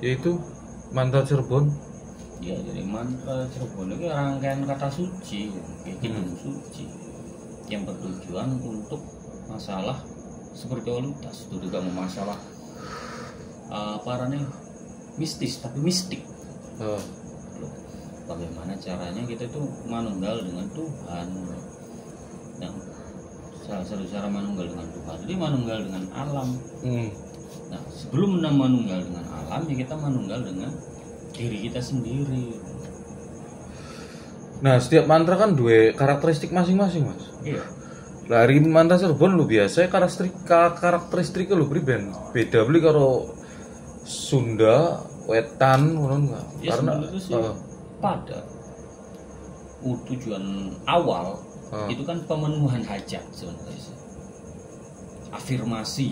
yaitu mantra Cirebon. Ya, jadi mantra Cirebon itu rangkaian kata suci, kidung suci yang bertujuan untuk masalah spiritualitas, itu juga masalah apa nih mistis tapi mistik. Bagaimana caranya kita tuh manunggal dengan Tuhan. Nah, salah satu cara manunggal dengan Tuhan jadi manunggal dengan alam. Nah, sebelum manunggal dengan alam ya kita manunggal dengan diri kita sendiri. Nah, setiap mantra kan dua karakteristik masing-masing, Mas. Iya. Dari mantra Cirebon lu biasa karakteristiknya lu beda beli karo Sunda, Wetan, ngono enggak? Ya, karena itu sih pada tujuan awal itu kan pemenuhan hajat sebenarnya sih. Afirmasi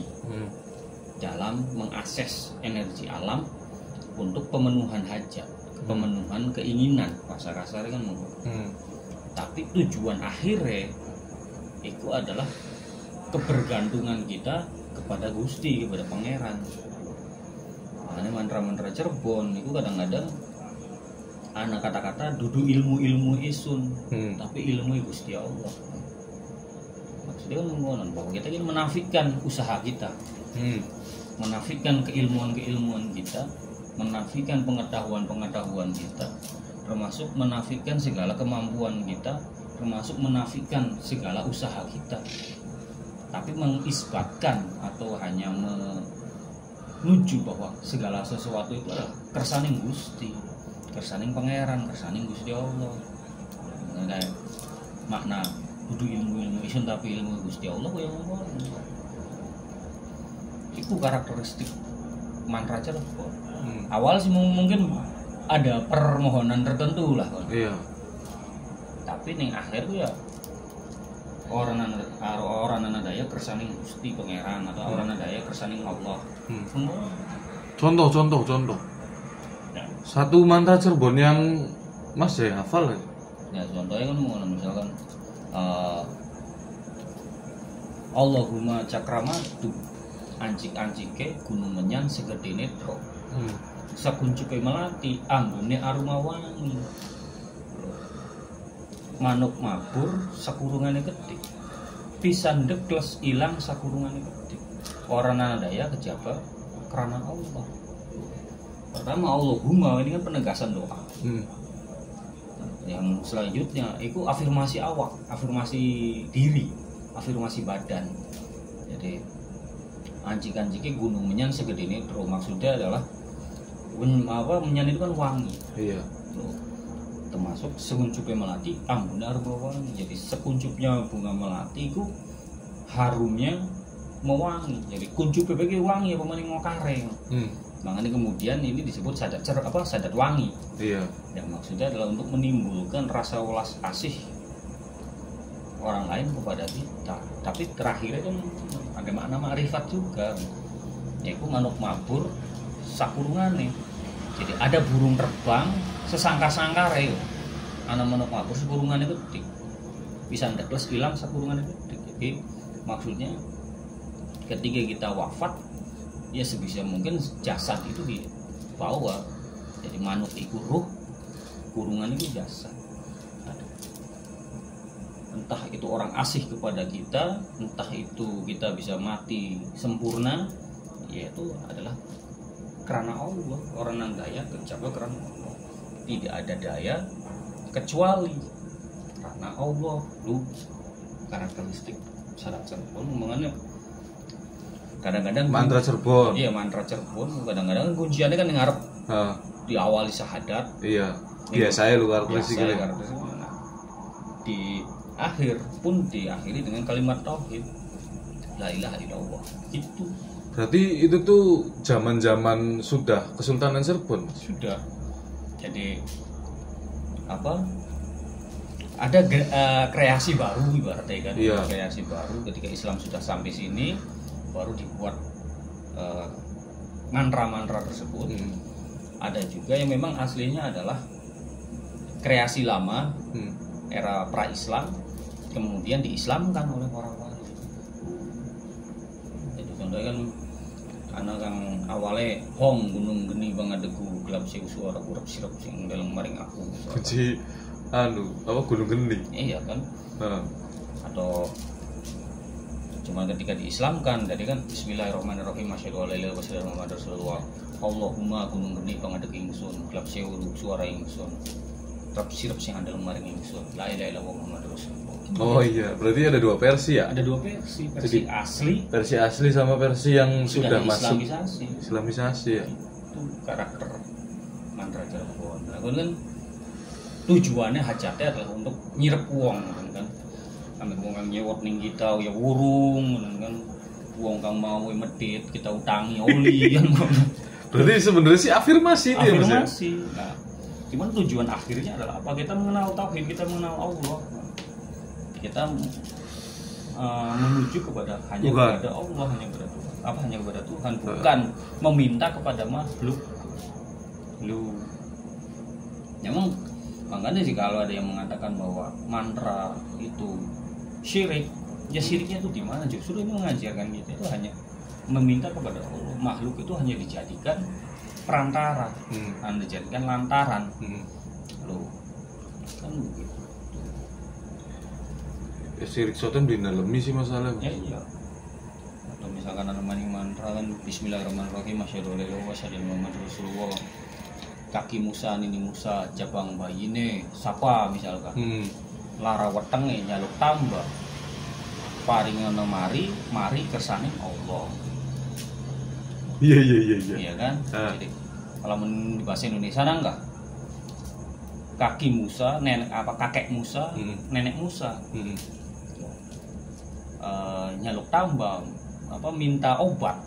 dalam mengakses energi alam untuk pemenuhan hajat, pemenuhan keinginan, bahasa kasarnya kan tapi tujuan akhirnya itu adalah kebergantungan kita kepada Gusti, kepada Pangeran. Makanya mantra-mantra Cirebon itu kadang-kadang anak kata-kata dudu ilmu isun, tapi ilmu Gusti Allah. Maksudnya kan ngono bahwa kita ingin menafikan usaha kita, menafikan keilmuan kita, menafikan pengetahuan kita, termasuk menafikan segala kemampuan kita, termasuk menafikan segala usaha kita, tapi mengisbatkan atau hanya menuju bahwa segala sesuatu itu adalah kersaning Gusti, kersaning Pangeran, kersaning Gusti Allah. Kayak makna kudu ilmu isun tapi ilmu Gusti Allah yang ngomong itu karakteristik mantra Cirebon. Awal sih mungkin ada permohonan tertentu lah. Iya. Tapi ning akhir tuh ya orang daya kersaning Gusti Pangeran atau orang daya kersaning Allah. Contoh. Ya. Satu mantra Cirebon yang Mas ya hafal ya? Ya contohnya kan misalkan Allahumma cakramadu ancik-ancike gunung menyan segede netro. Sakuncuke melati anggone aroma wangi. Manuk mabur sakurungane ketik. Pisan dekles ilang sakurungane ketik. Orang daya kejaba karena Allah. Pertama Allahumma ini kan penegasan doa. Yang selanjutnya itu afirmasi awak, afirmasi diri, afirmasi badan. Jadi ancik-anciknya gunung menyan segede netro, maksudnya adalah menyan itu kan wangi. Iya. Termasuk sekuncupnya melati ambune aroma wangi. Jadi sekuncupnya bunga melati itu harumnya mewangi. Jadi kuncupnya bagi wangi apa maning kareng. Makanya kemudian ini disebut sadat wangi. Iya. Yang maksudnya adalah untuk menimbulkan rasa welas asih orang lain kepada kita. Tapi terakhirnya kan ada makna ma'rifat juga. Yaitu manuk mabur sakurungane. Jadi ada burung terbang sesangka-sangka reo. Ana manuk mabur sakurungane ketik. Bisa ndekles ilang sakurungane ketik. Jadi maksudnya ketika kita wafat ya sebisa mungkin jasad itu dibawa. Jadi manuk itu ruh, kurungan itu jasad. Entah itu orang asih kepada kita, entah itu kita bisa mati sempurna, yaitu adalah karena Allah. Orang yang daya tercapai karena Allah. Tidak ada daya kecuali karena Allah. Lu karakteristik syarat Cirebon mengenai kadang-kadang mantra Cirebon. Iya, mantra Cirebon kadang-kadang kunciannya kan ngarep diawali syahadat. Iya. Biasanya lu karakteristik di akhir pun diakhiri dengan kalimat tauhid la ilaha illallah. Itu berarti itu tuh zaman-zaman sudah Kesultanan Cirebon. Sudah. Jadi apa? Ada kreasi baru ibaratnya kan. Iya. Kreasi baru ketika Islam sudah sampai sini baru dibuat mantra-mantra tersebut. Ada juga yang memang aslinya adalah kreasi lama, era pra-Islam, kemudian diislamkan oleh para wali. Jadi contohnya kan anak yang awalnya hong gunung geni bangadegu gelap sing suara urap sirap sing dalam maring aku. Kunci apa gunung geni. Iya kan. Atau cuma ketika diislamkan jadi kan bismillahirrahmanirrahim asyhadu alla ilaha illallah muhammadar rasulullah. Allahumma gunung geni bangadegu ingsun gelap suara ingsun. Urap sirap sing dalam maring ingsun. La ilaha illallah muhammadar rasulullah. Oh iya, berarti ada 2 versi ya? Ada 2 versi, versi asli. Versi asli sama versi yang sudah masuk Islamisasi ya. Itu karakter mantra Cirebon. Nah, kan tujuannya hajatnya adalah untuk nyirep uang kan. Kami wong kang nyewot ning kita ya wurung kan. Wong kang mau medit kita utangi oli kan. Berarti sebenarnya sih afirmasi itu ya Mas. Afirmasi. Nah, cuman tujuan akhirnya adalah apa? Kita mengenal tauhid, kita mengenal Allah. Kita menuju kepada hanya kepada Allah, hanya kepada Tuhan. Hanya kepada Tuhan, bukan meminta kepada makhluk. Memang makanya sih kalau ada yang mengatakan bahwa mantra itu syirik, ya syiriknya itu di mana? Justru ini mengajarkan kita itu hanya meminta kepada Allah. Makhluk itu hanya dijadikan perantara, hanya dijadikan lantaran. Kan begitu. Syirik sotem dinalemi sih masalahnya. Ya iya. Atau misalkan ada maning mantra kan bismillahirrahmanirrahim asyhadu alla ilaha illallah wa asyhadu anna muhammadar rasulullah. Kaki Musa nini Musa jabang bayine sapa misalkan. Lara wetenge nyaluk tambah. Paringono mari kersane Allah. Iya. Iya kan? Jadi kalau di bahasa Indonesia enggak? Kaki Musa, kakek Musa, nenek Musa. Nyaluk tambang minta obat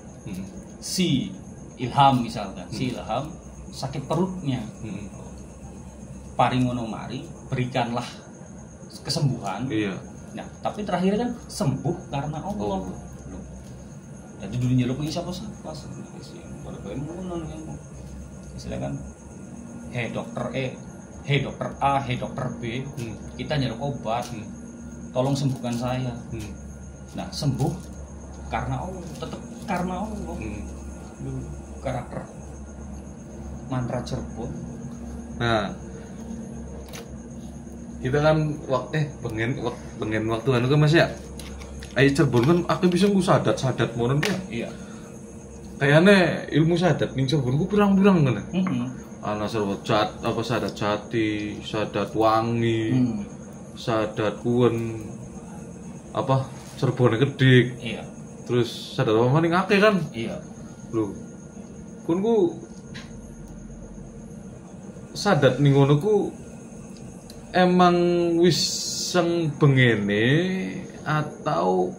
si Ilham misalkan si Ilham sakit perutnya paringono mari berikanlah kesembuhan. Iya. Nah tapi terakhir kan sembuh karena Allah. Jadi dulu nyaluk ini siapa pada kemudian silakan dokter A, dokter B, kita nyaluk obat, tolong sembuhkan saya. Nah sembuh karena Allah, tetap karena Allah. Karakter mantra Cirebon. Nah kita kan pengen waktu anu kan Mas ya. Ayo Cirebon kan aku bisa nggo sadat monon ya. Iya. Kayaknya ilmu sadat ning Cirebon ku pirang-pirang ngene. Ana sadat jati, sadat wangi, sadat kuen Cirebon Gede. Iya. Terus sadat apa maning akeh kan? Iya. Lho. Kun ku sadat ning ngono ku emang wis seng bengene atau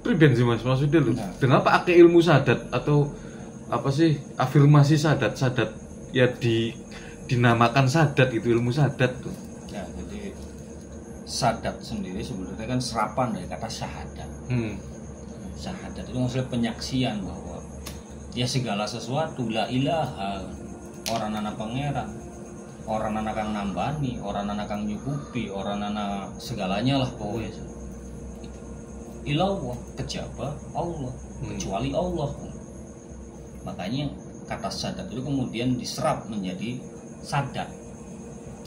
priben sih Mas maksudnya lho. Dengan apa akeh ilmu sadat atau apa sih afirmasi sadat ya dinamakan sadat itu ilmu sadat tuh. Ya, jadi sadat sendiri sebenarnya kan serapan dari kata syahadat. Syahadat itu maksudnya penyaksian bahwa ya segala sesuatu la ilaha orang anak pangeran, orang anak kang nambani, orang anak kang nyukupi, orang anak segalanya lah pokoknya. Ilallah kejaba Allah, kecuali Allah. Makanya kata sadat itu kemudian diserap menjadi sadat.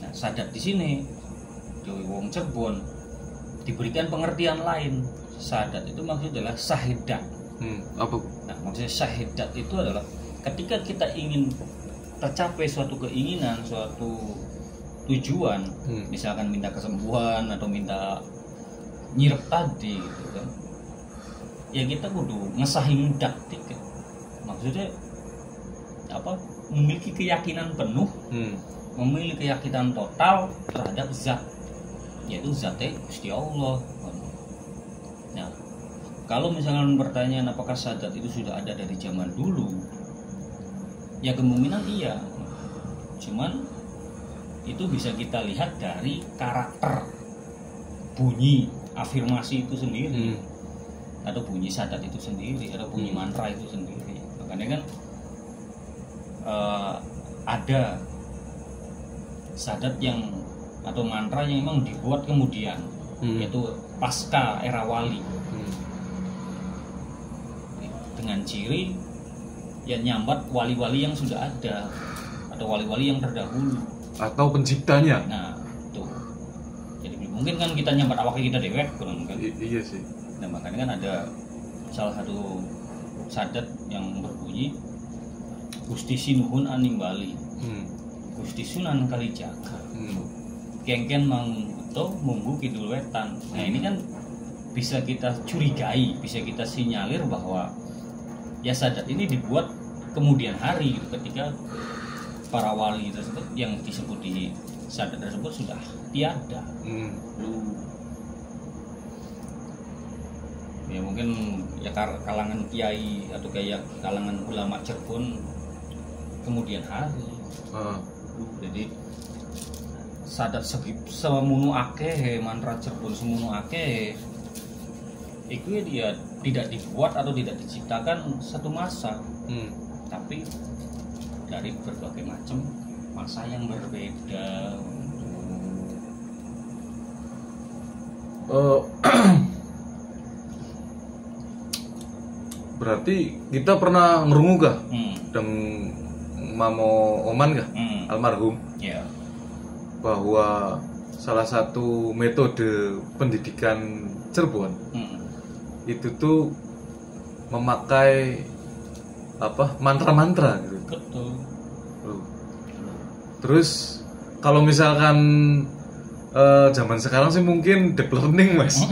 Nah, sadat di sini Dewi Wong Cirebon diberikan pengertian lain. Sadat itu maksudnya adalah sahidat. Apa? Nah, maksudnya sahidat itu adalah ketika kita ingin tercapai suatu keinginan, suatu tujuan, misalkan minta kesembuhan atau minta nyirep tadi gitu kan. Ya kita kudu ngesahin daktik. Maksudnya memiliki keyakinan penuh, memiliki keyakinan total terhadap zat, yaitu zatnya Gusti Allah. Nah, kalau misalnya pertanyaan apakah sadat itu sudah ada dari zaman dulu, ya kemungkinan iya. Cuman itu bisa kita lihat dari karakter bunyi afirmasi itu sendiri, atau bunyi sadat itu sendiri, atau bunyi mantra itu sendiri. Makanya kan ada sadat yang atau mantra yang memang dibuat kemudian, yaitu pasca era wali, dengan ciri ya nyambat wali-wali yang sudah ada atau wali-wali yang terdahulu atau penciptanya. Nah tuh, jadi mungkin kan kita nyambat awaknya kita dewek kan. Iya sih. Nah makanya kan ada salah satu sadat yang berbunyi Gusti Sinuhun Animbali, Gusti Sunan Kalijaga, Kengken Mangunkuto Munggu Kidul Wetan. Nah ini kan bisa kita curigai, bisa kita sinyalir bahwa ya sadat ini dibuat kemudian hari gitu, ketika para wali tersebut yang disebut di sadat tersebut sudah tiada. Ya mungkin ya kalangan kiai atau kayak kalangan ulama Cirebon kemudian hari. Jadi sadat semunu akeh mantra Cirebon semunu akeh itu dia tidak dibuat atau tidak diciptakan satu masa, tapi dari berbagai macam masa yang berbeda. Berarti kita pernah ngerungu kah? Dan Mamo Oman kah? Almarhum. Yeah. Bahwa salah satu metode pendidikan Cirebon itu tuh memakai apa? Mantra-mantra gitu. Betul. Terus kalau misalkan zaman sekarang sih mungkin deep learning, Mas.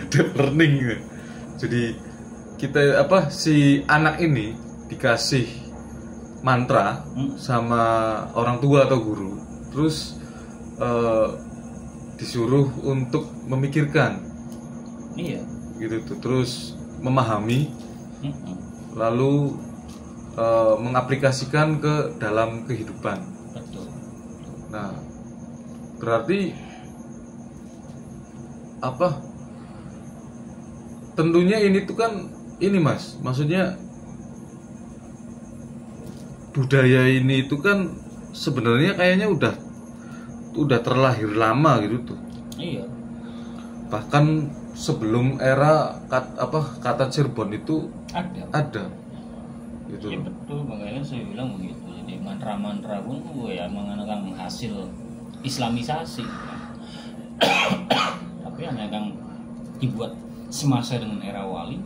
Deep learning. Jadi kita si anak ini dikasih mantra sama orang tua atau guru, terus disuruh untuk memikirkan, gitu tuh, terus memahami, lalu mengaplikasikan ke dalam kehidupan. Betul. Nah, berarti tentunya ini tuh kan ini, Mas, maksudnya budaya ini itu kan sebenarnya kayaknya udah terlahir lama gitu tuh. Iya. Bahkan sebelum era kata Cirebon itu ada. Gitu. Ya betul, makanya saya bilang begitu. Jadi mantra-mantra pun ya menggunakan hasil Islamisasi. Tapi hanya kan dibuat semasa dengan era wali,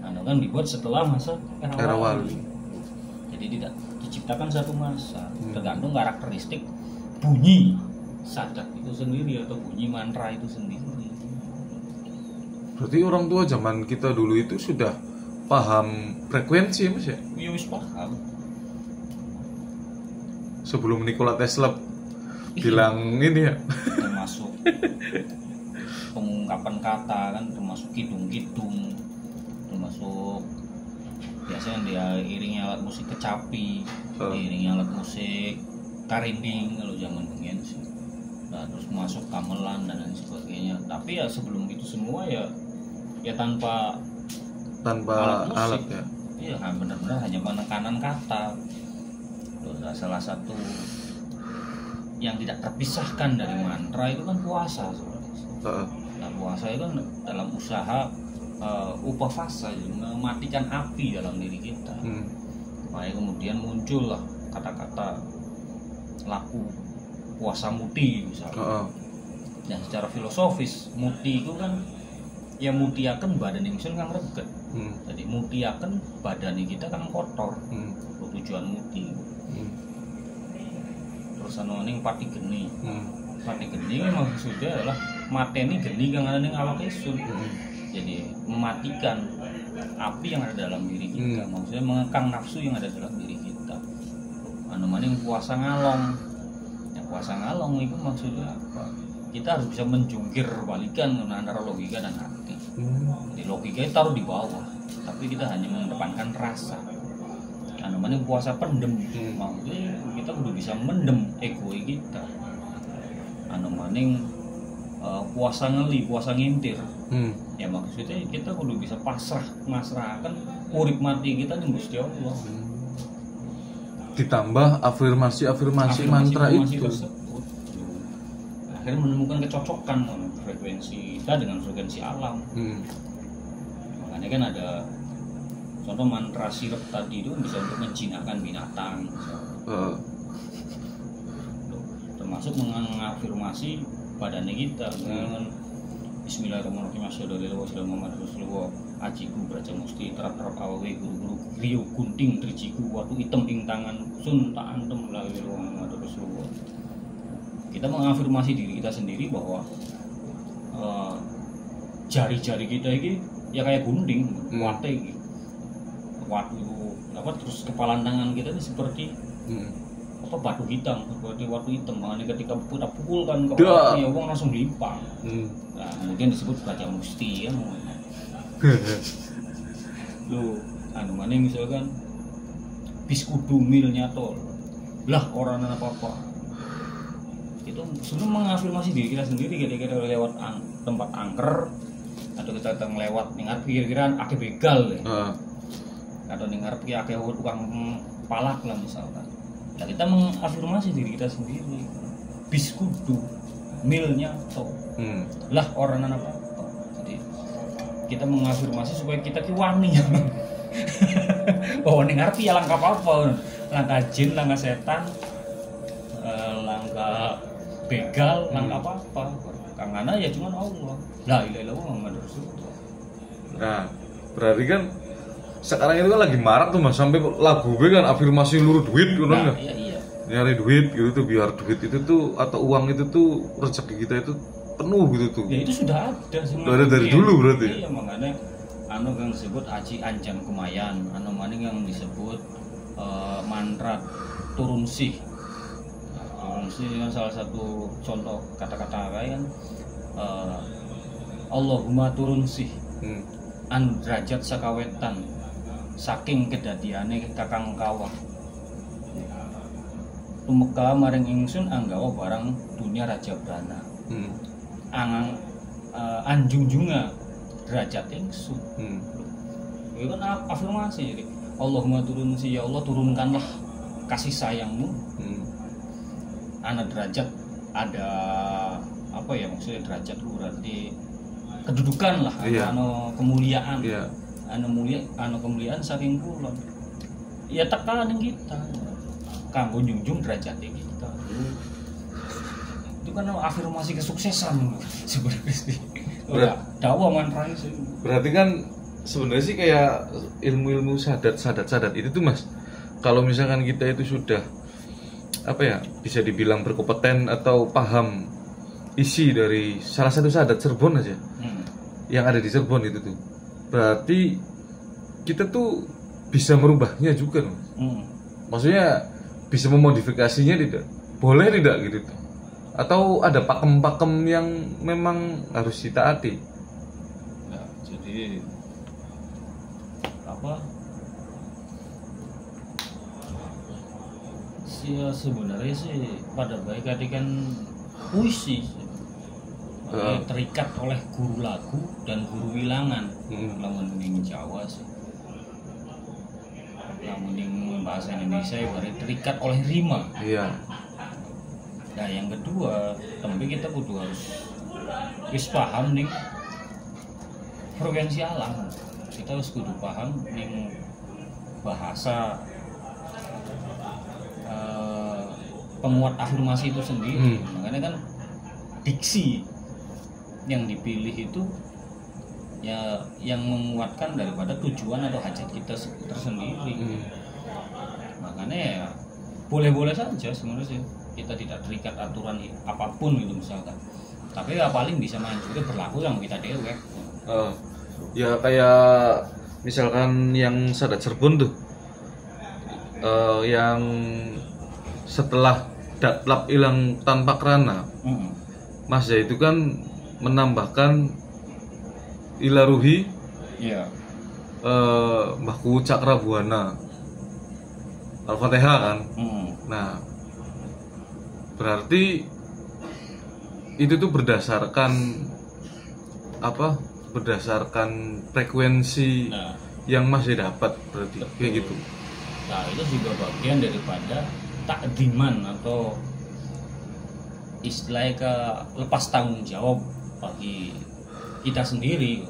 kan dibuat setelah masa era wali. Jadi tidak diciptakan satu masa, tergantung karakteristik bunyi sadat itu sendiri atau bunyi mantra itu sendiri. Berarti orang tua zaman kita dulu itu sudah paham frekuensi, Mas ya? Iya, wis paham. Sebelum Nikola Tesla bilang ini ya, termasuk pengungkapan kata kan, termasuk kidung-kidung, termasuk biasanya dia iringi alat musik kecapi, iringi alat musik karinding kalau zaman pengen sih. Nah, terus masuk gamelan dan lain sebagainya. Tapi ya sebelum itu semua ya tanpa alat ya. Iya, benar-benar hanya penekanan kata. Terus salah satu yang tidak terpisahkan dari mantra itu kan puasa sebenarnya. Nah, puasa itu kan dalam usaha upavasa, mematikan api dalam diri kita. Makanya kemudian muncullah kata-kata laku puasa muti misalnya. Dan secara filosofis muti itu kan ya mutiakan badan ingsun kang reget. Jadi mutiakan badan kita kang kotor. Tujuan muti. Terus ning pati geni. Pati geni maksudnya adalah mateni geni kang ana ning awak ingsun. Jadi mematikan api yang ada dalam diri kita. Maksudnya mengekang nafsu yang ada dalam diri kita. Maning puasa ngalong. Ya puasa ngalong itu maksudnya apa? Kita harus bisa menjungkir balikan antara logika dan hati. Jadi logika itu taruh di bawah, tapi kita hanya mengedepankan rasa. Maning puasa pendem. Maksudnya kita kudu bisa mendem ego kita. Maning puasa ngeli, puasa ngintir. Ya maksudnya kita kudu bisa masrahkan urip mati kita ning Gusti Allah. Ditambah afirmasi mantra itu tersebut. Akhirnya menemukan kecocokan frekuensi kita dengan frekuensi alam. Makanya kan ada Contoh mantra sirep tadi itu bisa untuk menjinakkan binatang. Termasuk mengafirmasi badannya kita dengan Bismillahirrahmanirrahim, asyhadu an la ilaha illallah Muhammadur Rasulullah, ajiku braja musti terap-terap awewe guru-guru riyo gunting trijiku watu item ing tangan sun tak antem la ilaha illallah Muhammadur Rasulullah. Kita mengafirmasi diri kita sendiri bahwa jari-jari kita ini ya kayak gunting, wate gitu. Watu terus kepalan tangan kita ini seperti batu hitam, seperti watu hitam. Makanya ketika kita pukulkan ke orang, ya orang langsung limpang. Nah, kemudian disebut braja musti ya. Loh, mana misalkan biskudu mil nyatol lah orang apa-apa. Itu sebenarnya mengafirmasi diri kita sendiri ketika kita lewat tempat angker atau kita lewat dengar kira-kira akeh begal ya. Atau dengar akeh tukang palak lah misalkan. Ya kita mengafirmasi diri kita sendiri. Biskudu milnya to. Lah orang apa. Jadi kita mengafirmasi supaya kita ki wani. Oh ning arep ya langkah apa? Langkah jin, langkah setan, langkah begal, langkah apa? Kangana ya cuma Allah. La ilaha illallah Muhammadur Rasulullah. Nah, berarti kan sekarang itu kan lagi marak tuh Mas, sampai lagu gue kan afirmasi luruh duit gitu kan. Iya. Nyari duit gitu tuh, biar duit itu tuh atau uang itu tuh rezeki kita itu penuh gitu tuh. Ya itu sudah ada sebenarnya. Dari dulu berarti. Iya, makanya anu yang disebut aji anjan kumayan, anu maning yang disebut mantra turun sih. Turun sih kan salah satu contoh kata-kata kan Allahumma turun sih. An derajat sakawetan saking kedadiane kakang kawah tumeka maring ingsun anggawa barang dunia raja brana angang anjungjunga derajat ingsun. Itu kan afirmasi. Jadi Allahumma turun si, ya Allah turunkanlah kasih sayangmu. Ana derajat ada apa ya maksudnya derajat berarti kedudukan lah, anu kemuliaan. Anu kemuliaan saking kulon. Ya tekanan kita. Kanggo njunjung derajat kita. Itu kan afirmasi kesuksesan sebenarnya. Dakwah mantra itu. Berarti kan sebenarnya sih kayak ilmu-ilmu sadat itu tuh Mas. Kalau misalkan kita itu sudah apa ya, bisa dibilang berkompeten atau paham isi dari salah satu sadat Cirebon aja. Yang ada di Cirebon itu tuh. Berarti kita tuh bisa merubahnya juga loh. Maksudnya bisa memodifikasinya tidak? Boleh tidak gitu tuh? Atau ada pakem-pakem yang memang harus ditaati? Ya, jadi apa? Sebenarnya sih pada baik kan puisi. Terikat oleh guru lagu dan guru wilangan. Lamun ning Jawa sih. Lamun ning bahasa Indonesia berarti terikat oleh rima. Iya. Nah, yang kedua, tapi kita kudu harus paham ning frekuensi alam. Kita harus kudu paham ning bahasa penguat afirmasi itu sendiri. Makanya kan diksi yang dipilih itu ya yang menguatkan daripada tujuan atau hajat kita tersendiri. Makanya ya boleh-boleh saja sebenarnya sih kita tidak terikat aturan apapun gitu misalkan. Tapi ya paling bisa manjurnya berlaku yang kita dewek. Ya kayak misalkan yang sadat Cirebon tuh yang setelah datlap hilang tanpa kerana. Mas ya itu kan menambahkan ilaruhi Mbahku Cakrabuana Al-Fatihah kan. Nah berarti itu tuh berdasarkan apa? Berdasarkan frekuensi yang masih dapat berarti. Betul. Kayak gitu. Nah itu juga bagian daripada takdiman atau istilahnya ke lepas tanggung jawab bagi kita sendiri.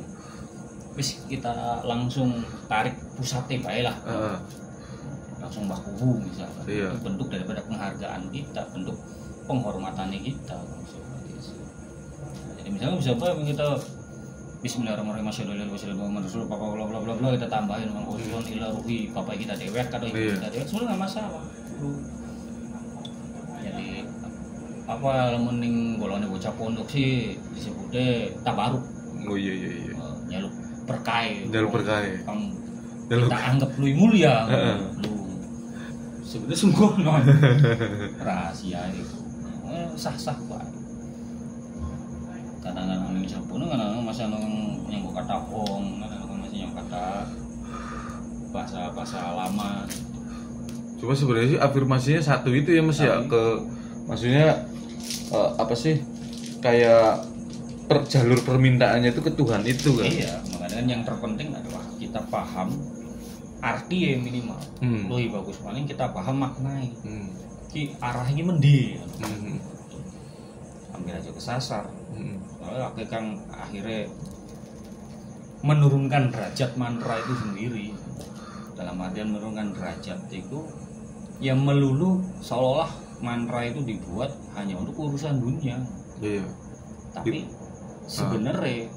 wis kita langsung tarik pusatnya bae lah. Langsung baku misalnya. Iya. Itu bentuk daripada penghargaan kita, bentuk penghormatannya kita. Jadi misalnya bisa apa kita Bismillahirrahmanirrahim kita tambahin usulun ila ruhi bapak kita dewek atau ibu kita dewek sebenarnya nggak masalah. Jadi apa mending golongan bocah pondok sih disebutnya tabaruk. Oh iya. Nyaluk berkah. Kamu kita anggap lu mulia. Lu sebenarnya sungguh non rahasia itu sah-sah pak. Kadang-kadang ini sampun, kadang-kadang masih yang kata hong, kadang-kadang masih yang kata bahasa lama. Cuma sebenarnya sih afirmasinya satu itu ya Mas ya, maksudnya apa sih kayak jalur permintaannya itu ke Tuhan itu kan. Iya, makanya kan yang terpenting adalah kita paham arti ya minimal. Lebih bagus paling kita paham maknai. Ki arahnya mendi. Hampir aja kesasar. Akhirnya menurunkan derajat mantra itu sendiri. Dalam artian menurunkan derajat itu yang melulu seolah-olah mantra itu dibuat hanya untuk urusan dunia. Iya. Tapi sebenarnya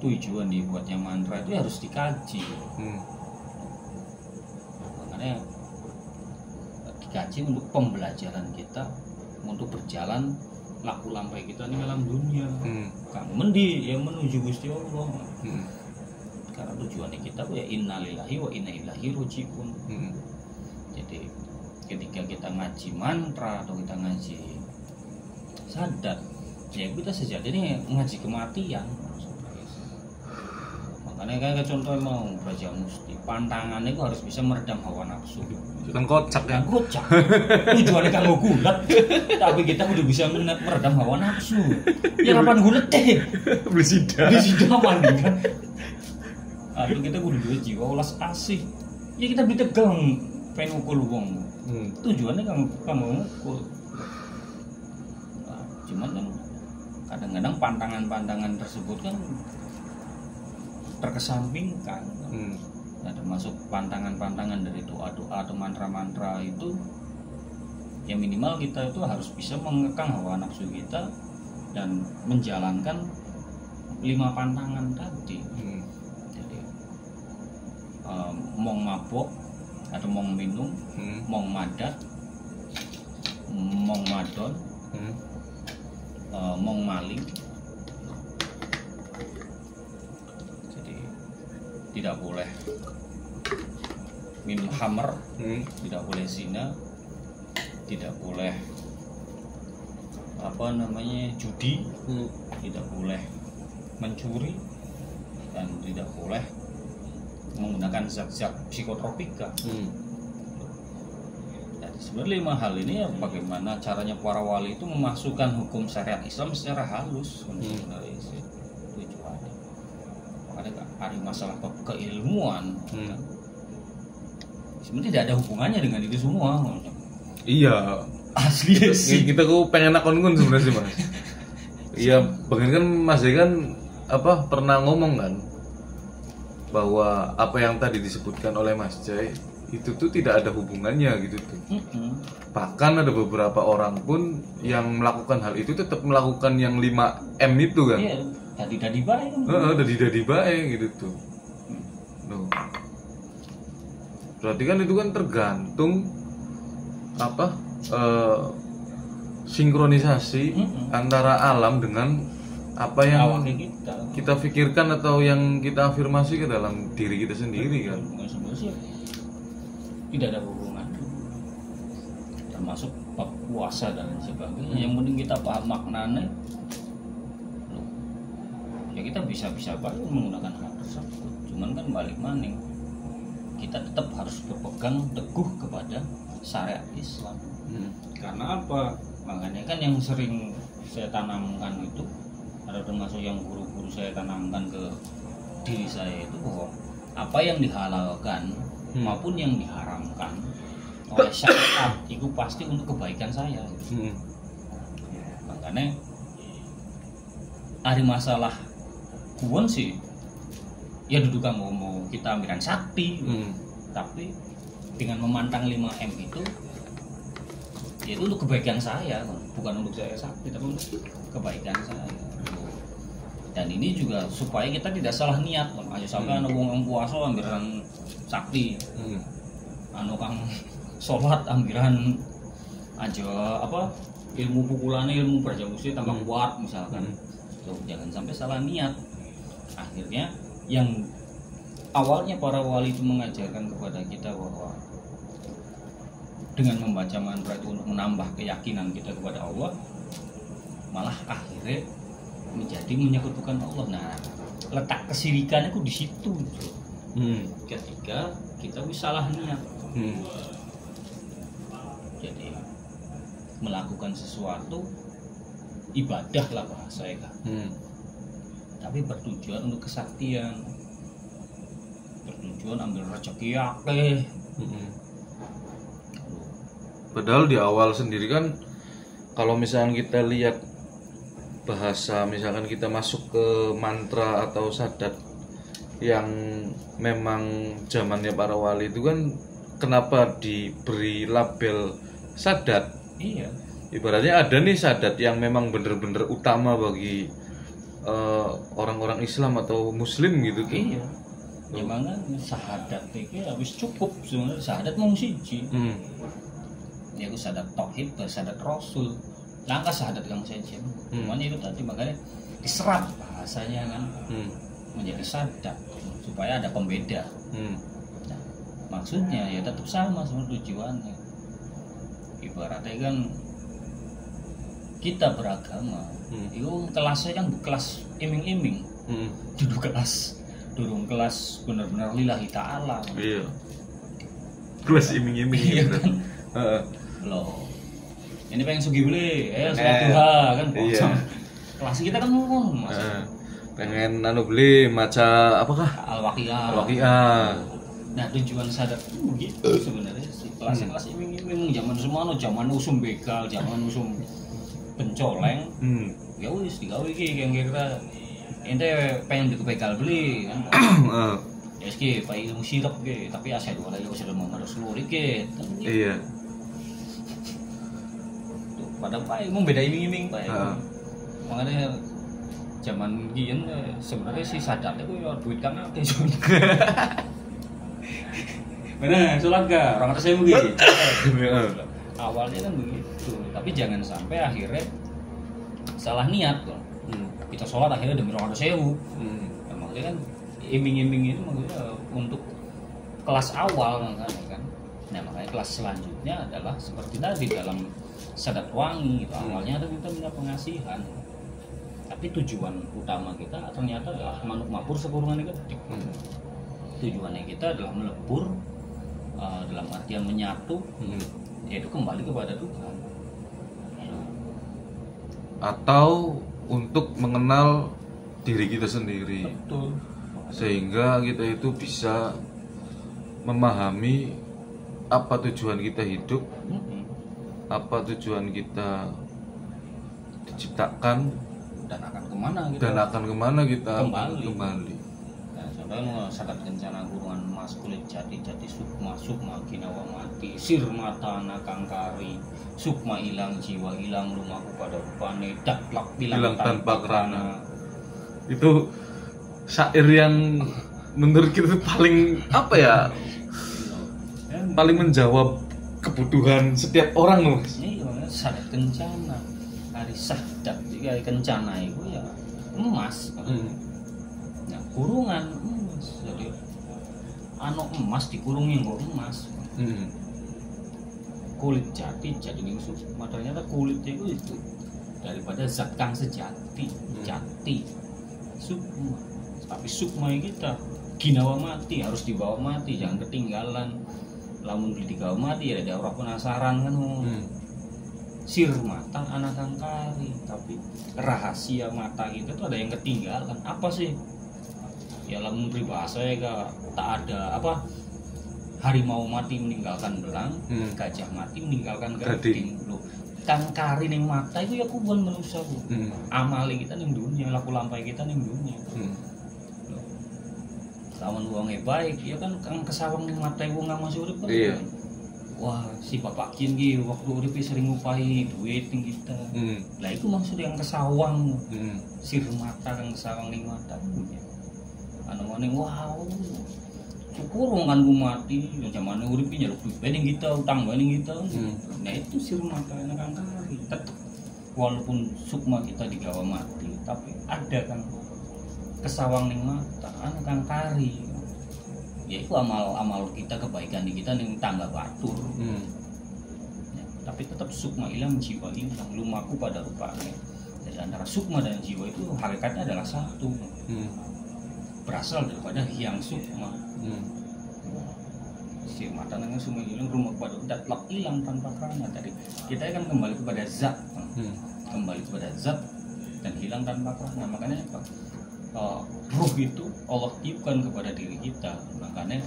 tujuan dibuatnya mantra itu harus dikaji. Makanya dikaji untuk pembelajaran kita untuk berjalan laku lampai kita di dalam dunia. Kang mendi yang menuju Gusti Allah. Karena tujuannya kita ya innalillahi wa inna ilaihi rajiun. Jadi ketika kita ngaji mantra atau kita ngaji sadat, ya kita sejatinya ngaji kematian. Makanya kayak contohnya mau baca musti, pantangannya itu harus bisa meredam hawa nafsu. Kan kocak ya. Kocak. Tujuannya kan mau gulat, tapi kita udah bisa meredam hawa nafsu. Ya kapan gulat deh? Beli sida mandi kan. Atau kita udah dua jiwa ulas asih. Ya kita beli tegang, pengen ukul wong. Tujuannya kamu ukul. Nah, cuman kan kadang-kadang pantangan-pantangan tersebut kan terkesampingkan. Nah, termasuk pantangan-pantangan dari doa-doa atau mantra-mantra itu ya minimal kita itu harus bisa mengekang hawa nafsu kita dan menjalankan 5 pantangan tadi. Jadi mong mabok atau mong minum, mong madat, mong madon, mong maling. Tidak boleh minum khamr, tidak boleh zina, tidak boleh judi, tidak boleh mencuri, dan tidak boleh menggunakan zat-zat psikotropika. Jadi sebenarnya 5 hal ini ya bagaimana caranya para wali itu memasukkan hukum syariat Islam secara halus sebenarnya sih tujuannya. Ada masalah keilmuan kan? Sebenarnya tidak ada hubungannya dengan itu semua. Iya asli sih kita kok pengen nakon sebenarnya sih Mas. Iya bahkan kan Mas kan apa pernah ngomong kan bahwa apa yang tadi disebutkan oleh Mas Jai itu tuh tidak ada hubungannya gitu tuh. Bahkan ada beberapa orang pun yang melakukan hal itu tetap melakukan yang 5M itu kan. Iya. Dadi bae. Dadi bae gitu tuh. Loh. Berarti kan itu kan tergantung apa sinkronisasi antara alam dengan apa yang kita pikirkan atau yang kita afirmasi ke dalam diri kita sendiri kan. Tidak ada hubungan. Termasuk puasa dan sebagainya. Yang penting kita paham maknanya. Ya kita bisa banget menggunakan hal tersebut. Cuman kan balik maning kita tetap harus berpegang teguh kepada syariat Islam. Karena apa? Makanya kan yang sering saya tanamkan itu ada termasuk yang guru-guru saya tanamkan ke diri saya itu bahwa apa yang dihalalkan maupun yang diharamkan oleh syariat itu pasti untuk kebaikan saya. Makanya ada masalah kuon sih ya duduk mau kita ambilan sakti, tapi dengan memantang 5M itu, ya itu untuk kebaikan saya, bukan untuk saya sakti, tapi untuk kebaikan saya. Dan ini juga supaya kita tidak salah niat, aja sampai anu wong puasa ambilan sakti, anu kang sholat ambilan aja apa ilmu pukulannya, ilmu brajamusti tambah kuat misalkan. Tuh, jangan sampai salah niat. Akhirnya yang awalnya para wali itu mengajarkan kepada kita bahwa dengan membaca mantra itu untuk menambah keyakinan kita kepada Allah, malah akhirnya menjadi menyekutukan Allah. Nah, letak kesirikannya itu di situ. Ketika kita salah niat. Jadi melakukan sesuatu ibadah lah bahasanya kan. Tapi bertujuan untuk kesaktian, bertujuan ambil rezeki akeh. Padahal di awal sendiri kan, kalau misalnya kita lihat bahasa, misalkan kita masuk ke mantra atau sadat yang memang zamannya para wali itu kan, kenapa diberi label sadat? Iya. Ibaratnya ada nih sadat yang memang bener-bener utama bagi orang-orang Islam atau Muslim gitu tuh. Iya. Ya mana sahadat itu habis cukup sebenarnya, sahadat mau siji. Ya itu sahadat tauhid, sahadat rasul. Langkah sahadat kamu saja. Cuman itu tadi makanya diserap bahasanya kan, menjadi sadat supaya ada pembeda. Nah, maksudnya ya tetap sama tujuannya. Ibaratnya kan kita beragama, itu kelasnya kan kelas iming-iming, duduk kelas, durung kelas benar-benar lillahi ta'ala. Iya. Kelas iming-iming. Iya kan. Loh. Ini pengen sugi beli, sholat duha kan. Iya. Kelas kita kan ngomong Mas. Pengen beli maca apakah? Al-Waqiah. Nah, tujuan sadat itu begitu sebenarnya sih. Kelas-kelas iming-iming zaman semana, zaman usum begal, zaman usum pencoleng. Ya wis digawe iki yang kira ente pengen di begal beli kan. Ya iki pakai ilmu sirap ge, tapi asal wala yo sudah mau Rasulullah iki. Iya. Pada pakai mau beda iming-iming pakai. Makanya zaman gien sebenarnya si sadat itu ya duit kan akeh. Benar, sholat gak? Orang saya begitu. Awalnya kan begitu, tapi jangan sampai akhirnya salah niat loh. Kita sholat akhirnya demi orang sewu. Nah, makanya kan iming-iming itu maksudnya untuk kelas awal kan. Nah makanya kelas selanjutnya adalah seperti tadi dalam sadat wangi. Itu awalnya kita minta pengasihan, tapi tujuan utama kita ternyata adalah manuk mapur sekurungan gede. Tujuannya kita adalah melebur, dalam artian menyatu, yaitu kembali kepada Tuhan, atau untuk mengenal diri kita sendiri. Betul. Sehingga kita itu bisa memahami apa tujuan kita hidup, apa tujuan kita diciptakan, dan akan kemana kita kembali. Nah, sadat kencana gurungan emas kulit jati sukma ginawa mati sir mata nakang kari sukma hilang jiwa hilang rumahku pada rupane daklak hilang tanpa kerana. Itu syair yang menurut kita paling apa ya, paling menjawab kebutuhan setiap orang loh. Iya, sadat kencana hari sadat jika kencana itu ya emas. Nah, kurungan emas, jadi emas dikurungin kok emas. Kulit jati jadi ningsuk, ternyata kulitnya itu daripada zat kang sejati, jati, sukma. Tapi sukma kita ginawa mati, harus dibawa mati, jangan ketinggalan. Lamun beli digawa mati ya ada orang penasaran kan. Sir mata anak kangkari, tapi rahasia mata kita tuh ada yang ketinggalan. Apa sih? Ya lamun peribahasa ya tak ada apa, harimau mati meninggalkan belang, gajah mati meninggalkan gading. Loh, kangkari ning mata itu ya kubuan manusia bu. Amali kita ning dunia, laku lampai kita ning dunia. lawan wonge baik ya kan kang kesawang ning mata wong kang masih urip kan. Iya. Wah, si Bapak Kin ki waktu urip sering ngupahi duit ning kita. Lah iku maksud yang kesawang. Sir mata kang kesawang ning mata. Anu ngene wow. Syukur wong kan mati, ya zamane urip ki njaluk duit ning kita, utang wae ning kita. Nah itu sir mata kang kari. Tetep walaupun sukma kita digawa mati, tapi ada kan kesawang ning mata, anu kang kari. Ya itu amal kita, kebaikan di kita ning tambah batur. Ya, tapi tetap sukma ilang, jiwa ilang, lumaku pada rupanya. Jadi antara sukma dan jiwa itu hakikatnya adalah satu. Berasal daripada yang sukma. Si mata nang semua hilang, rumah pada datlak hilang tanpa karena tadi. Kita kan kembali kepada zat. Kembali kepada zat dan hilang tanpa karena. Makanya apa? Ruh itu Allah tiupkan kepada diri kita. Makanya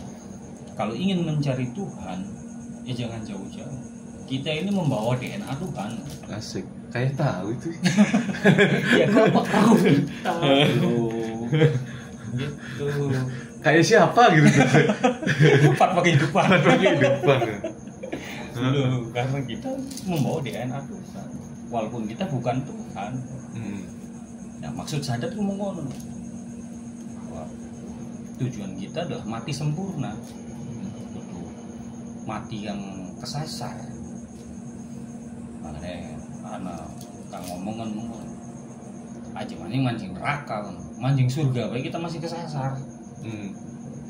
kalau ingin mencari Tuhan ya jangan jauh-jauh. Kita ini membawa DNA Tuhan. Asik, kayak tahu itu. Ya kenapa tahu gitu. Kayak siapa gitu. Fatwa kehidupan. Loh, karena kita membawa DNA Tuhan walaupun kita bukan Tuhan. Nah maksud sadar itu ngono. Tujuan kita adalah mati sempurna, mati yang kesasar. Makanya anak kang ngomongan aja mancing neraka, mancing surga, baik kita masih kesasar.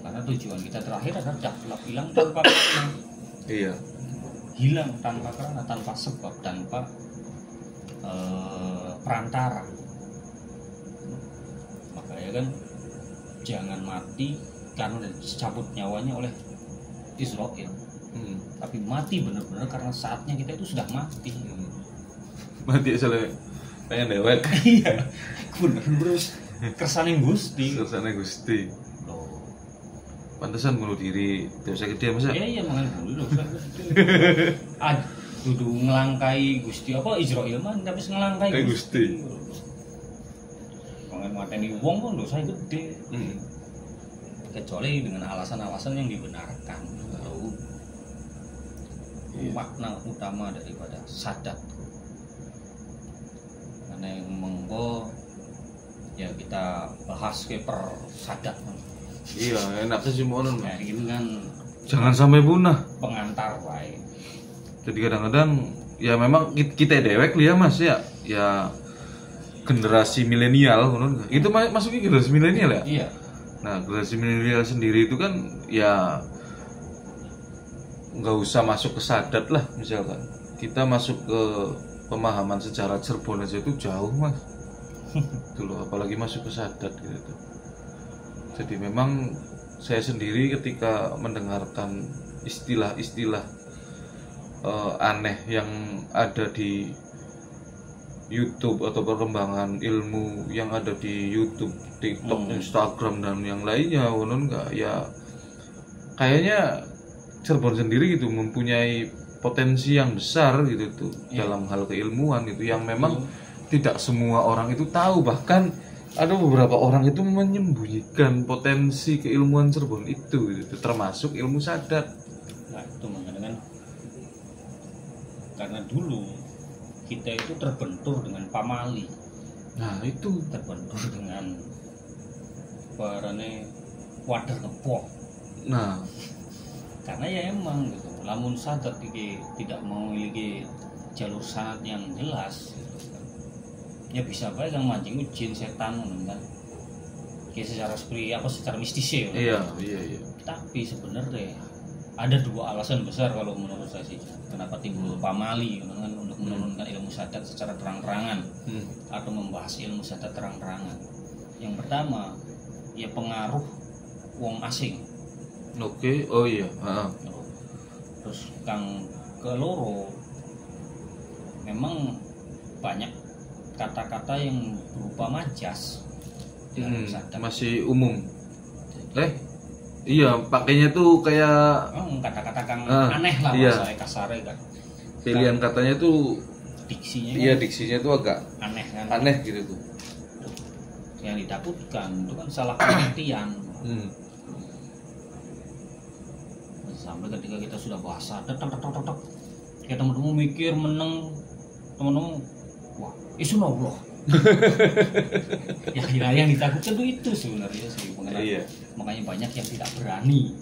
Karena tujuan kita terakhir adalah daklak hilang tanpa karena. Iya. Hilang tanpa karena, tanpa sebab, tanpa perantara. Makanya kan jangan mati karena dicabut nyawanya oleh Israel. Tapi mati benar-benar karena saatnya kita itu sudah mati. Mati soalnya pengen dewek. Iya. Bener terus kersane Gusti. Kersane Gusti. Pantesan bunuh diri dosa gede masa? Iya makanya bunuh dosa gede. Dudu ngelangkai Gusti apa Israel mah tapi ngelangkai Gusti. Mateni wong pun dosa gede. Kecuali dengan alasan-alasan yang dibenarkan. Makna utama daripada sadat. Karena yang mengko ya kita bahas ke per sadat. Iya, enak sih monon. Nah, ini kan jangan sampai punah. Pengantar wae. Jadi kadang-kadang ya memang kita dewek ya Mas ya. Ya generasi milenial, itu masuknya generasi milenial ya? Iya. Nah generasi milenial sendiri itu kan ya nggak usah masuk ke sadat lah misalkan. Kita masuk ke pemahaman secara Cirebon aja itu jauh Mas. Itu loh, apalagi masuk ke sadat gitu. Jadi memang saya sendiri ketika mendengarkan istilah-istilah aneh yang ada di YouTube atau perkembangan ilmu yang ada di YouTube, TikTok, Instagram dan yang lainnya, enggak ya kayaknya Cirebon sendiri gitu mempunyai potensi yang besar gitu tuh dalam hal keilmuan itu yang memang tidak semua orang itu tahu, bahkan ada beberapa orang itu menyembunyikan potensi keilmuan Cirebon itu gitu, termasuk ilmu sadat. Nah itu makanya kan karena dulu kita itu terbentur dengan pamali. Nah itu terbentur dengan warane wadah kepok. Nah karena ya emang gitu, lamun sadat iki tidak memiliki jalur sanad yang jelas gitu. Ya bisa baik yang mancing jin setan kan. Kayak secara mistis ya. Iya. Tapi sebenarnya ada dua alasan besar kalau menurut saya sih kenapa timbul pamali kan, untuk menurunkan ilmu sadat secara terang-terangan atau membahas ilmu sadat terang-terangan. Yang pertama ya pengaruh wong asing. Oke, oh iya. Terus kang keloro memang banyak kata-kata yang berupa majas dalam sadat. Masih umum. Iya, pakainya tuh kayak kata-kata kang aneh lah bahasa kasare kan. Pilihan katanya tuh diksinya. Iya, diksinya tuh agak aneh kan. Aneh gitu tuh. Yang ditakutkan itu kan salah pengertian. sampai ketika kita sudah bahasa tek kayak teman-teman mikir meneng, teman-teman wah isu Allah. Ya yang ditakutkan itu sebenarnya sih mengenai makanya banyak yang tidak berani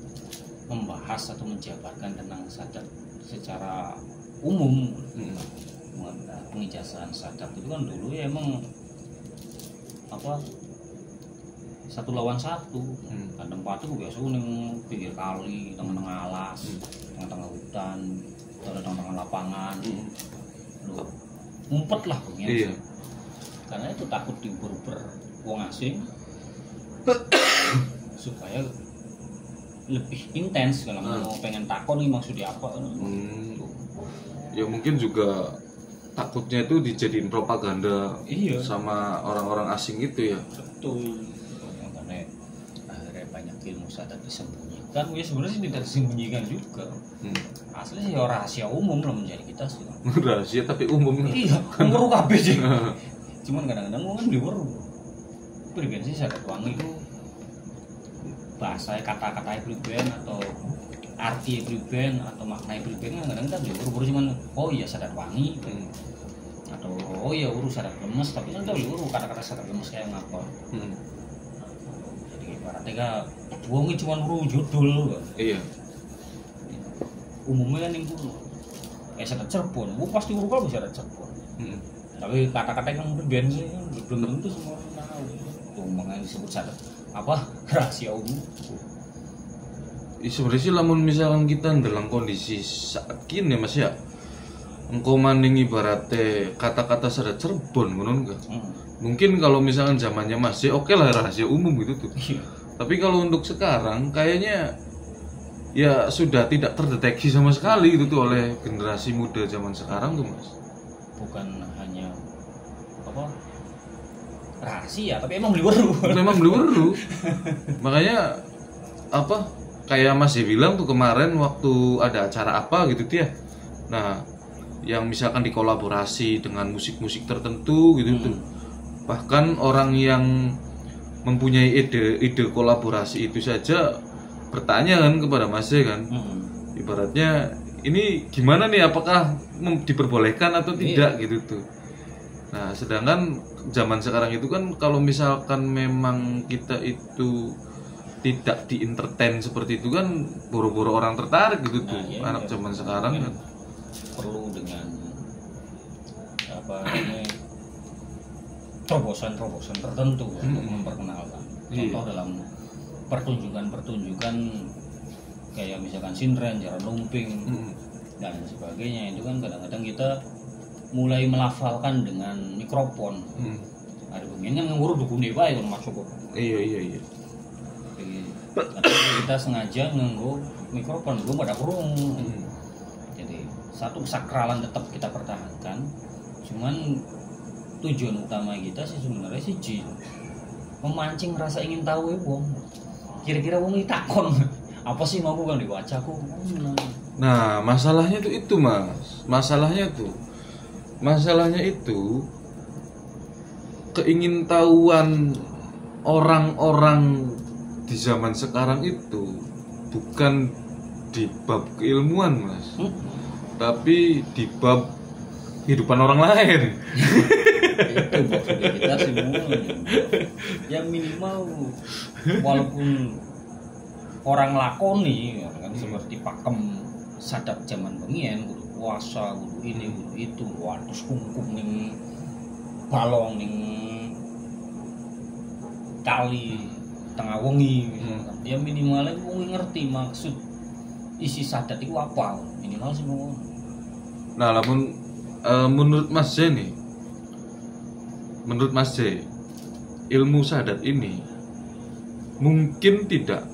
membahas atau menjabarkan tentang sadat secara umum. Pengijazahan sadat itu kan dulu ya emang apa 1 lawan 1 kan tempat itu biasa ning pinggir kali, tengah-tengah alas, tengah-tengah hutan, atau tengah-tengah lapangan. Loh, ngumpet lah pokoknya. Karena itu takut diuber-uber wong asing supaya lebih intens kalau mau pengen takon nih maksudnya apa. Ya mungkin juga takutnya itu dijadiin propaganda sama orang-orang asing itu ya. Betul. Makanya akhirnya banyak ilmu sadat disembunyikan. Ya sebenarnya sih tidak disembunyikan juga. Asli sih rahasia umum lah menjadi kita sih. Rahasia tapi umum. Iya, nguruk kabeh sih. Cuman kadang-kadang kan di weru. Pribadi sih sadat wangi itu bahasa kata-kata pribadi atau arti pribadi atau makna pribadi kadang-kadang kita buru-buru cuman oh iya sadat wangi atau oh iya urus sadat lemes tapi kan tahu urus kata-kata sadat lemes kayak ngapa. Jadi ibaratnya wong iki cuman urus judul. Iya. Umumnya kan yang kuno. Sadat Cirebon, pasti urus kalau sadat Cirebon. Tapi kata-kata yang berbeda sih belum tentu semua orang tahu. Tuh makanya disebut sadat apa rahasia umum. Sebenarnya sih lamun misalkan kita dalam kondisi saat kini ya Mas ya, engkau maning ibaratnya kata-kata sadat Cirebon ngono enggak? Mungkin kalau misalkan zamannya masih oke lah rahasia umum gitu tuh. Tapi kalau untuk sekarang kayaknya ya sudah tidak terdeteksi sama sekali gitu tuh oleh generasi muda zaman sekarang tuh Mas. Bukan hanya apa rahasia tapi emang beliweru. Memang beliweru. Makanya apa kayak Mas ya bilang tuh kemarin waktu ada acara apa gitu tuh ya. Nah, yang misalkan dikolaborasi dengan musik-musik tertentu gitu tuh. Bahkan orang yang mempunyai ide kolaborasi itu saja bertanya kan kepada Mas kan. Ibaratnya ini gimana nih apakah diperbolehkan atau tidak gitu tuh. Nah, sedangkan zaman sekarang itu kan kalau misalkan memang kita itu tidak di-entertain seperti itu kan boro-boro orang tertarik gitu tuh. Anak zaman sekarang kan perlu dengan apa namanya terobosan tertentu untuk memperkenalkan. Contoh dalam pertunjukan kayak misalkan sindren, jaran lumping dan sebagainya itu kan kadang-kadang kita mulai melafalkan dengan mikrofon. Ada pemain kan ngurus dukune wae kan masuk kok. Iya. Tapi kita sengaja nganggo mikrofon belum pada kurung. Jadi satu kesakralan tetap kita pertahankan. Cuman tujuan utama kita sih sebenarnya sih memancing rasa ingin tahu wong. Kira-kira wong iki takon apa sih mau kan diwacaku. Nah, masalahnya tuh itu Mas. Masalahnya itu keingintahuan orang-orang di zaman sekarang itu bukan di bab keilmuan Mas, tapi di bab kehidupan orang lain. Itu maksudnya kita semua yang minimal walaupun orang lakoni kan seperti pakem sadat zaman bengian kudu puasa kudu ini kudu itu watus kungkum ning balong ning kali tengah wengi dia minimalnya wong ngerti maksud isi sadat itu apa minimal semua. Nah, lamun menurut Mas J nih, menurut Mas J ilmu sadat ini mungkin tidak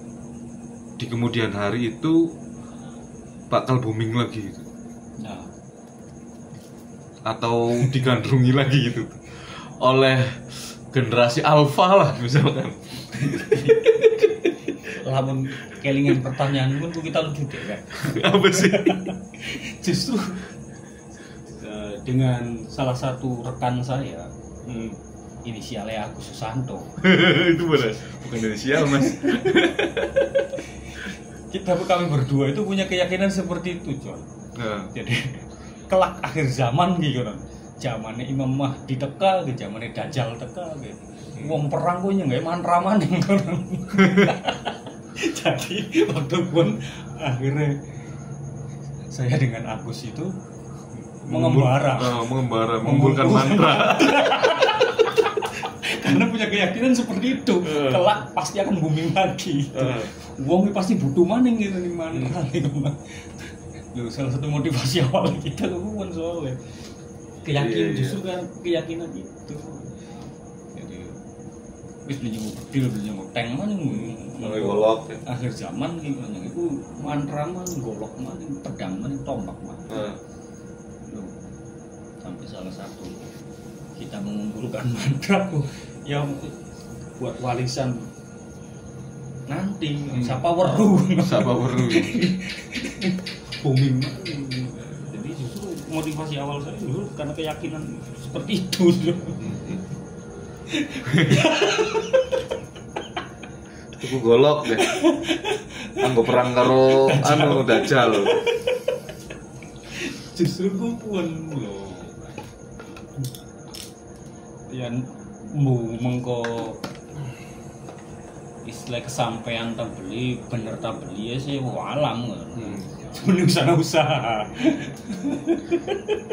di kemudian hari itu bakal booming lagi gitu. Nah, atau digandrungi lagi gitu oleh generasi alfa lah misalkan. lamun kelingan pertanyaan pun kita lucu deh kan. Apa sih? Justru dengan salah satu rekan saya inisialnya Agus Susanto. Itu benar bukan inisial Mas. kami berdua itu punya keyakinan seperti itu, Jon. Jadi kelak akhir zaman gitu kan. Zamannya Imam Mahdi teka, ke zamannya Dajjal teka gitu. Wong perang kuwi nggak mantra maning kan. Jadi waktu pun akhirnya saya dengan Agus itu mengembara, mengumpulkan mantra. Karena punya keyakinan seperti itu, kelak pasti akan booming lagi. Wong pasti butuh maning gitu nih mantra nih. Loh, salah satu motivasi awal kita kan soalnya keyakinan, justru kan keyakinan itu. Jadi wis beli nyemuk tank maning golok akhir zaman gitu yang itu mantra maning golok maning pedang maning tombak maning. Loh, sampai salah satu kita mengumpulkan mantra yang buat warisan nanti siapa weru booming. Jadi justru motivasi awal saya dulu karena keyakinan seperti itu. Tuku golok deh. Anggo perang karo Dajjal. Justru gue pun loh. Yang mengko istilah kesampaian tak beli bener tak beli ya sih walam kan. Sebenarnya usaha.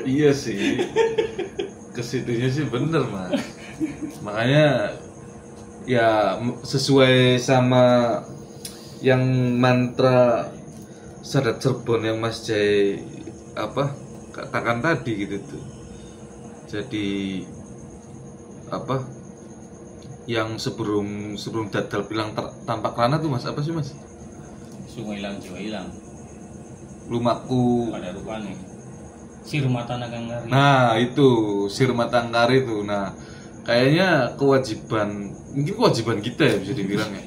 Iya sih. Kesitunya sih bener Mas. Makanya ya sesuai sama yang mantra Sadat Cirebon yang Mas Jai katakan tadi gitu tuh. Jadi yang sebelum Dajjal bilang tampak rana tuh Mas, apa sih Mas? Sungai hilang jiwa hilang. Lumaku Pada rupanya Sir Mata Nagangari. Nah itu Sir Mata Nagangari tuh. Nah kayaknya mungkin kewajiban kita ya bisa dibilang ya,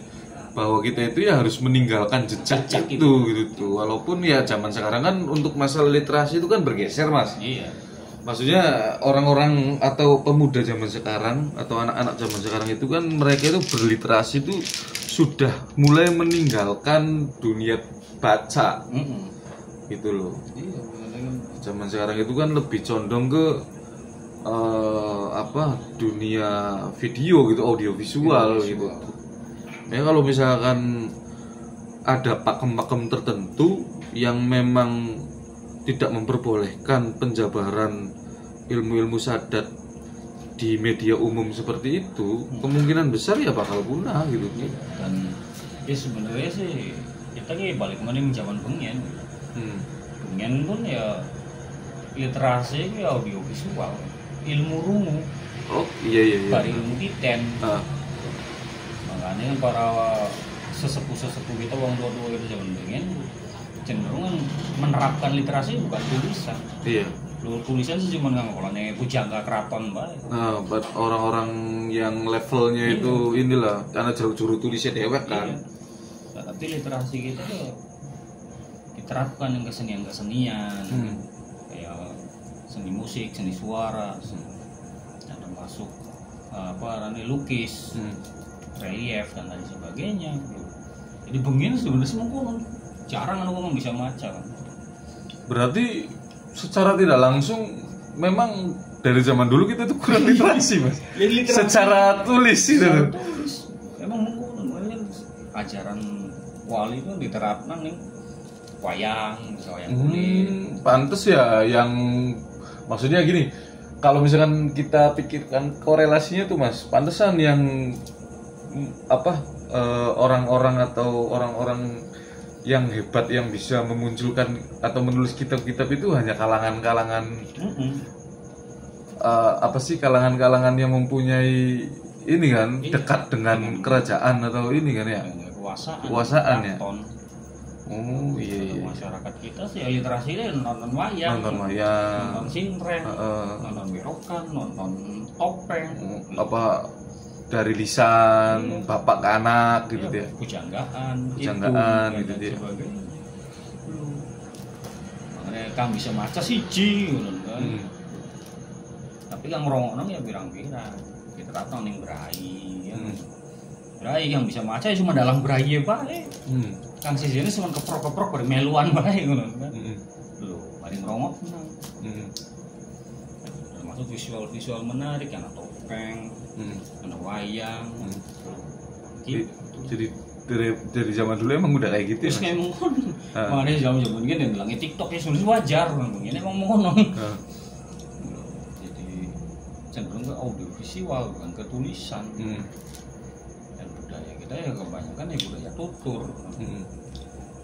bahwa kita itu ya harus meninggalkan jejak itu gitu tuh. Walaupun ya zaman sekarang kan untuk masalah literasi itu kan bergeser Mas. Iya. Maksudnya orang-orang atau pemuda zaman sekarang atau anak-anak zaman sekarang itu kan mereka itu berliterasi itu sudah mulai meninggalkan dunia baca. Gitu loh. Iya, zaman sekarang itu kan lebih condong ke dunia video gitu, audio visual gitu. Ya kalau misalkan ada pakem-pakem tertentu yang memang tidak memperbolehkan penjabaran ilmu-ilmu sadat di media umum seperti itu, kemungkinan besar ya bakal punah gitu. Dan ya sebenarnya sih kita balik mending zaman bengen. Bengen pun ya literasi ya audio visual, ilmu rungu. Oh iya. Bari ilmu titen. Makanya kan para sesepuh kita orang tua-tua itu zaman bengen cenderung menerapkan literasi bukan tulisan. Iya. Tulisan sih cuma ngangkolane pujangga keraton bae. Nah, buat orang-orang yang levelnya itu inilah karena juru tulisnya dewek kan. Iya. Nah, tapi literasi kita tuh diterapkan yang kesenian. Kayak seni musik, seni suara, termasuk lukis, relief dan lain sebagainya. Jadi bengen sebenarnya semua jarang orang bisa maca kan. Berarti secara tidak langsung memang dari zaman dulu kita tuh kurang literasi Mas. Ya, literasi secara tulis itu. Emang ajaran wali itu diterapkan nih wayang kulit. Pantes ya yang maksudnya gini, kalau misalkan kita pikirkan korelasinya tuh Mas, pantesan yang orang-orang atau orang-orang yang hebat yang bisa memunculkan atau menulis kitab-kitab itu hanya kalangan-kalangan kalangan-kalangan yang mempunyai ini kan dekat dengan kerajaan atau ini kan ya kekuasaan ya. Oh iya. Masyarakat kita sih literasinya nonton wayang, nonton sintrek, nonton berokan, nonton topeng, dari lisan bapak ke anak gitu ya. Pujanggaan gitu dia. Makanya kang bisa maca siji kan. Tapi yang ngrongokno ya pirang-pirang. Diterapno ning brai ya. Brai yang bisa maca ya cuma dalam brai bae. Kang sejene cuma keprok-keprok bar meluan bae ngono kan. Heeh. Lho, mari ngrongok menang. Heeh. Termasuk visual menarik, ana topeng, ana wayang. Gitu. Jadi dari zaman dulu emang udah kayak gitu ya. Terus kayak ngono. Makanya zaman-zaman ini yang bilangnya TikTok ya sebenarnya wajar ngomong ini emang ngono. Jadi cenderung ke audiovisual bukan ke tulisan. Dan budaya kita ya kebanyakan ya budaya tutur.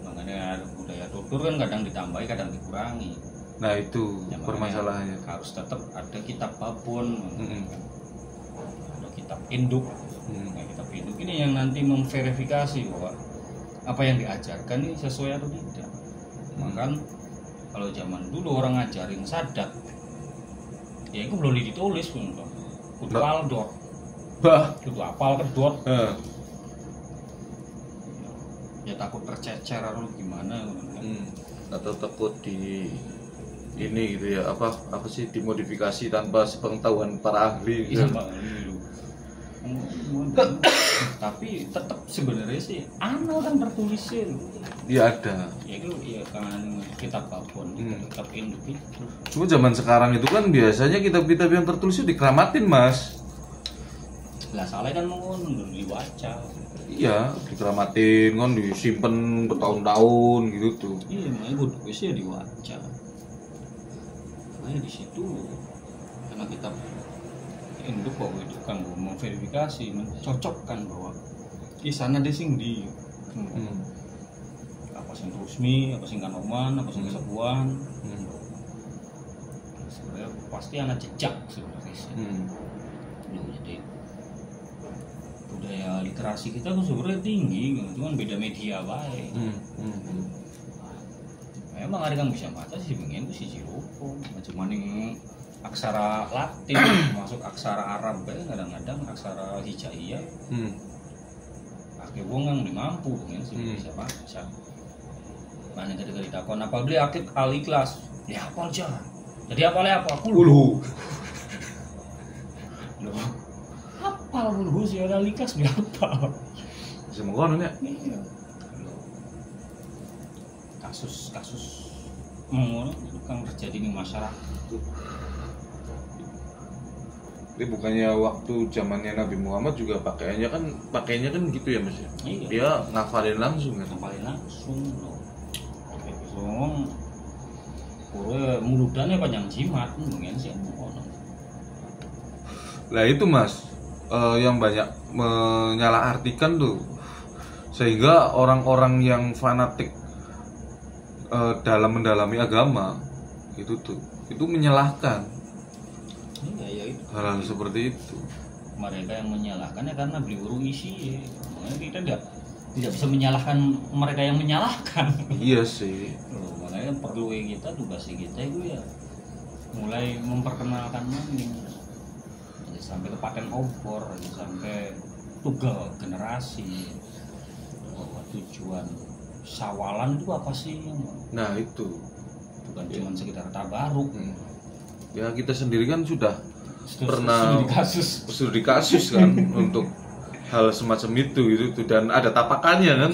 Makanya budaya tutur kan kadang ditambahi kadang dikurangi. Nah itu ya, permasalahannya. Harus tetap ada kitab babon, ada kitab induk. Nah, kitab induk ini yang nanti memverifikasi bahwa apa yang diajarkan ini sesuai atau tidak. Makan kalau zaman dulu orang ngajarin sadat, ya itu belum ditulis pun, kudu aldor, kudu apal kedot. Ya takut tercecer atau gimana? Atau takut di ini gitu ya apa sih dimodifikasi tanpa sepengetahuan para ahli. Iya, tapi tetap sebenarnya sih kan tertulisnya. Iya ada. Ya itu ya kan kitab babon, kitab induk itu. Cuma zaman sekarang itu kan biasanya kitab-kitab yang tertulis itu dikeramatin mas. Lah salah kan mau dibaca. Iya dikeramatin, kan disimpan bertahun-tahun gitu tuh. Iya makanya gue sih ya dibaca. Makanya di situ karena kitab induk kok itu kan memverifikasi, mencocokkan bahwa di sana ada sing di apa sing resmi, apa sing kanoman, apa sing kesepuan. Sebenarnya pasti ada jejak sebenarnya sih. Jadi budaya literasi kita tuh sebenarnya tinggi, cuman beda media baik. Memang ada yang bisa baca sih, pengen tuh si Cirupo, cuman yang aksara Latin masuk aksara Arab kadang-kadang aksara hijaiyah. Pakai wong yang mampu kan sih bisa baca. Mana ketika ditakon apa beli akid al-ikhlas, ya apa aja. Jadi apalnya apa? Kulhu. Loh. Apa kulhu sih ada al-ikhlas berapa? Bisa mengono ya? Iya. Kasus mengono kan terjadi di masyarakat. Jadi bukannya waktu zamannya Nabi Muhammad juga pakaiannya kan gitu ya mas ya? Iya. Dia ngafalin langsung kan? Ngafalin langsung loh. Ngomong, muludannya panjang jimat, mungkin sih ngono. Lah itu mas, yang banyak menyalahartikan tuh, sehingga orang-orang yang fanatik dalam mendalami agama itu menyalahkan. Iya, itu. Hal-hal seperti itu. Mereka yang menyalahkannya karena beli urung isi. Makanya kita tidak bisa menyalahkan mereka yang menyalahkan. Iya sih. Loh, makanya perlu kita tugasnya kita itu ya mulai memperkenalkan maning. Jadi sampai ke paten obor, sampai tugal generasi. Bahwa tujuan sawalan itu apa sih? Nah itu bukan cuma sekitar tabaruk. Ya kita sendiri kan sudah pernah studi kasus kan untuk hal semacam itu gitu dan ada tapakannya kan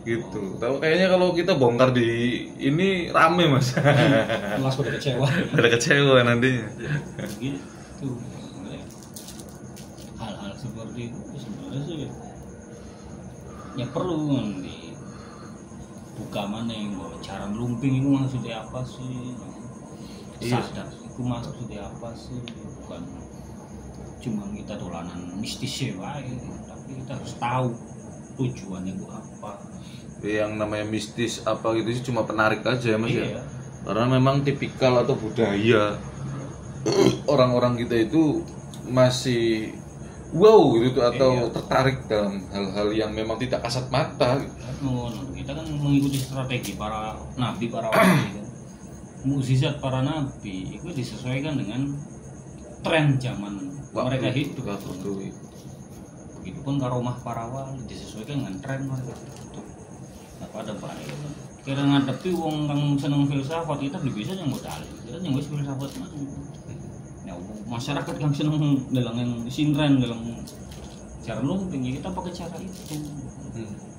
gitu. Tapi kayaknya kalau kita bongkar di ini rame mas. Mas udah kecewa. Udah kecewa nantinya. Gitu. Hal-hal seperti itu sebenarnya sih ya perlu dibuka mana yang bahwa cara lumping itu maksudnya apa sih? Sadar itu maksudnya apa sih, bukan cuma kita dolanan mistis ya tapi kita harus tahu tujuannya itu apa. Yang namanya mistis apa gitu sih cuma penarik aja ya mas ya, iya. Karena memang tipikal atau budaya orang-orang kita itu masih wow gitu atau tertarik dalam hal-hal yang memang tidak kasat mata gitu. Kita kan mengikuti strategi para nabi, para wali kan. Mukjizat para nabi itu disesuaikan dengan tren zaman mereka hidup. Begitupun karomah para wali disesuaikan dengan tren mereka hidup. Nah pada baik kira ngadepi wong kang seneng filsafat kita belum bisa yang modal. Kita yang wis filsafat mana? Ya masyarakat yang seneng dalam yang sintren dalam cara lumping kita pakai cara itu.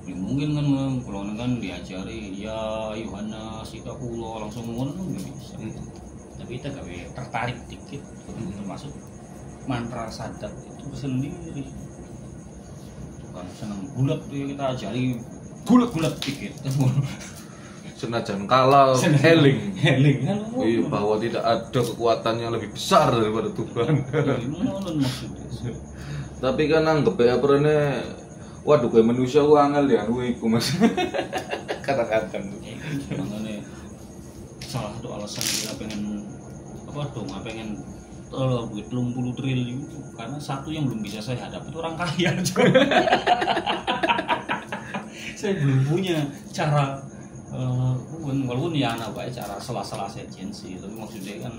Ya mungkin kan kalau kan diajari ya Yohanes kita kulo langsung ngono kan nggak bisa. Tapi kita gawe tertarik dikit, termasuk mantra sadat itu sendiri. Bukan seneng bulat ya kita ajari bulat-bulat dikit. Senajan kalah heling kan. Iya, bahwa tidak ada kekuatan yang lebih besar daripada Tuhan. Ngono maksudnya. Tapi kan anggap ya perene waduh kayak manusia ku angel ya iku Mas. Kata-kata makanya salah satu alasan kita pengen pengen duit 30 triliun karena satu yang belum bisa saya hadapi itu orang kaya. Saya belum punya cara walaupun ya anak baik cara sela-sela agensi tapi maksudnya kan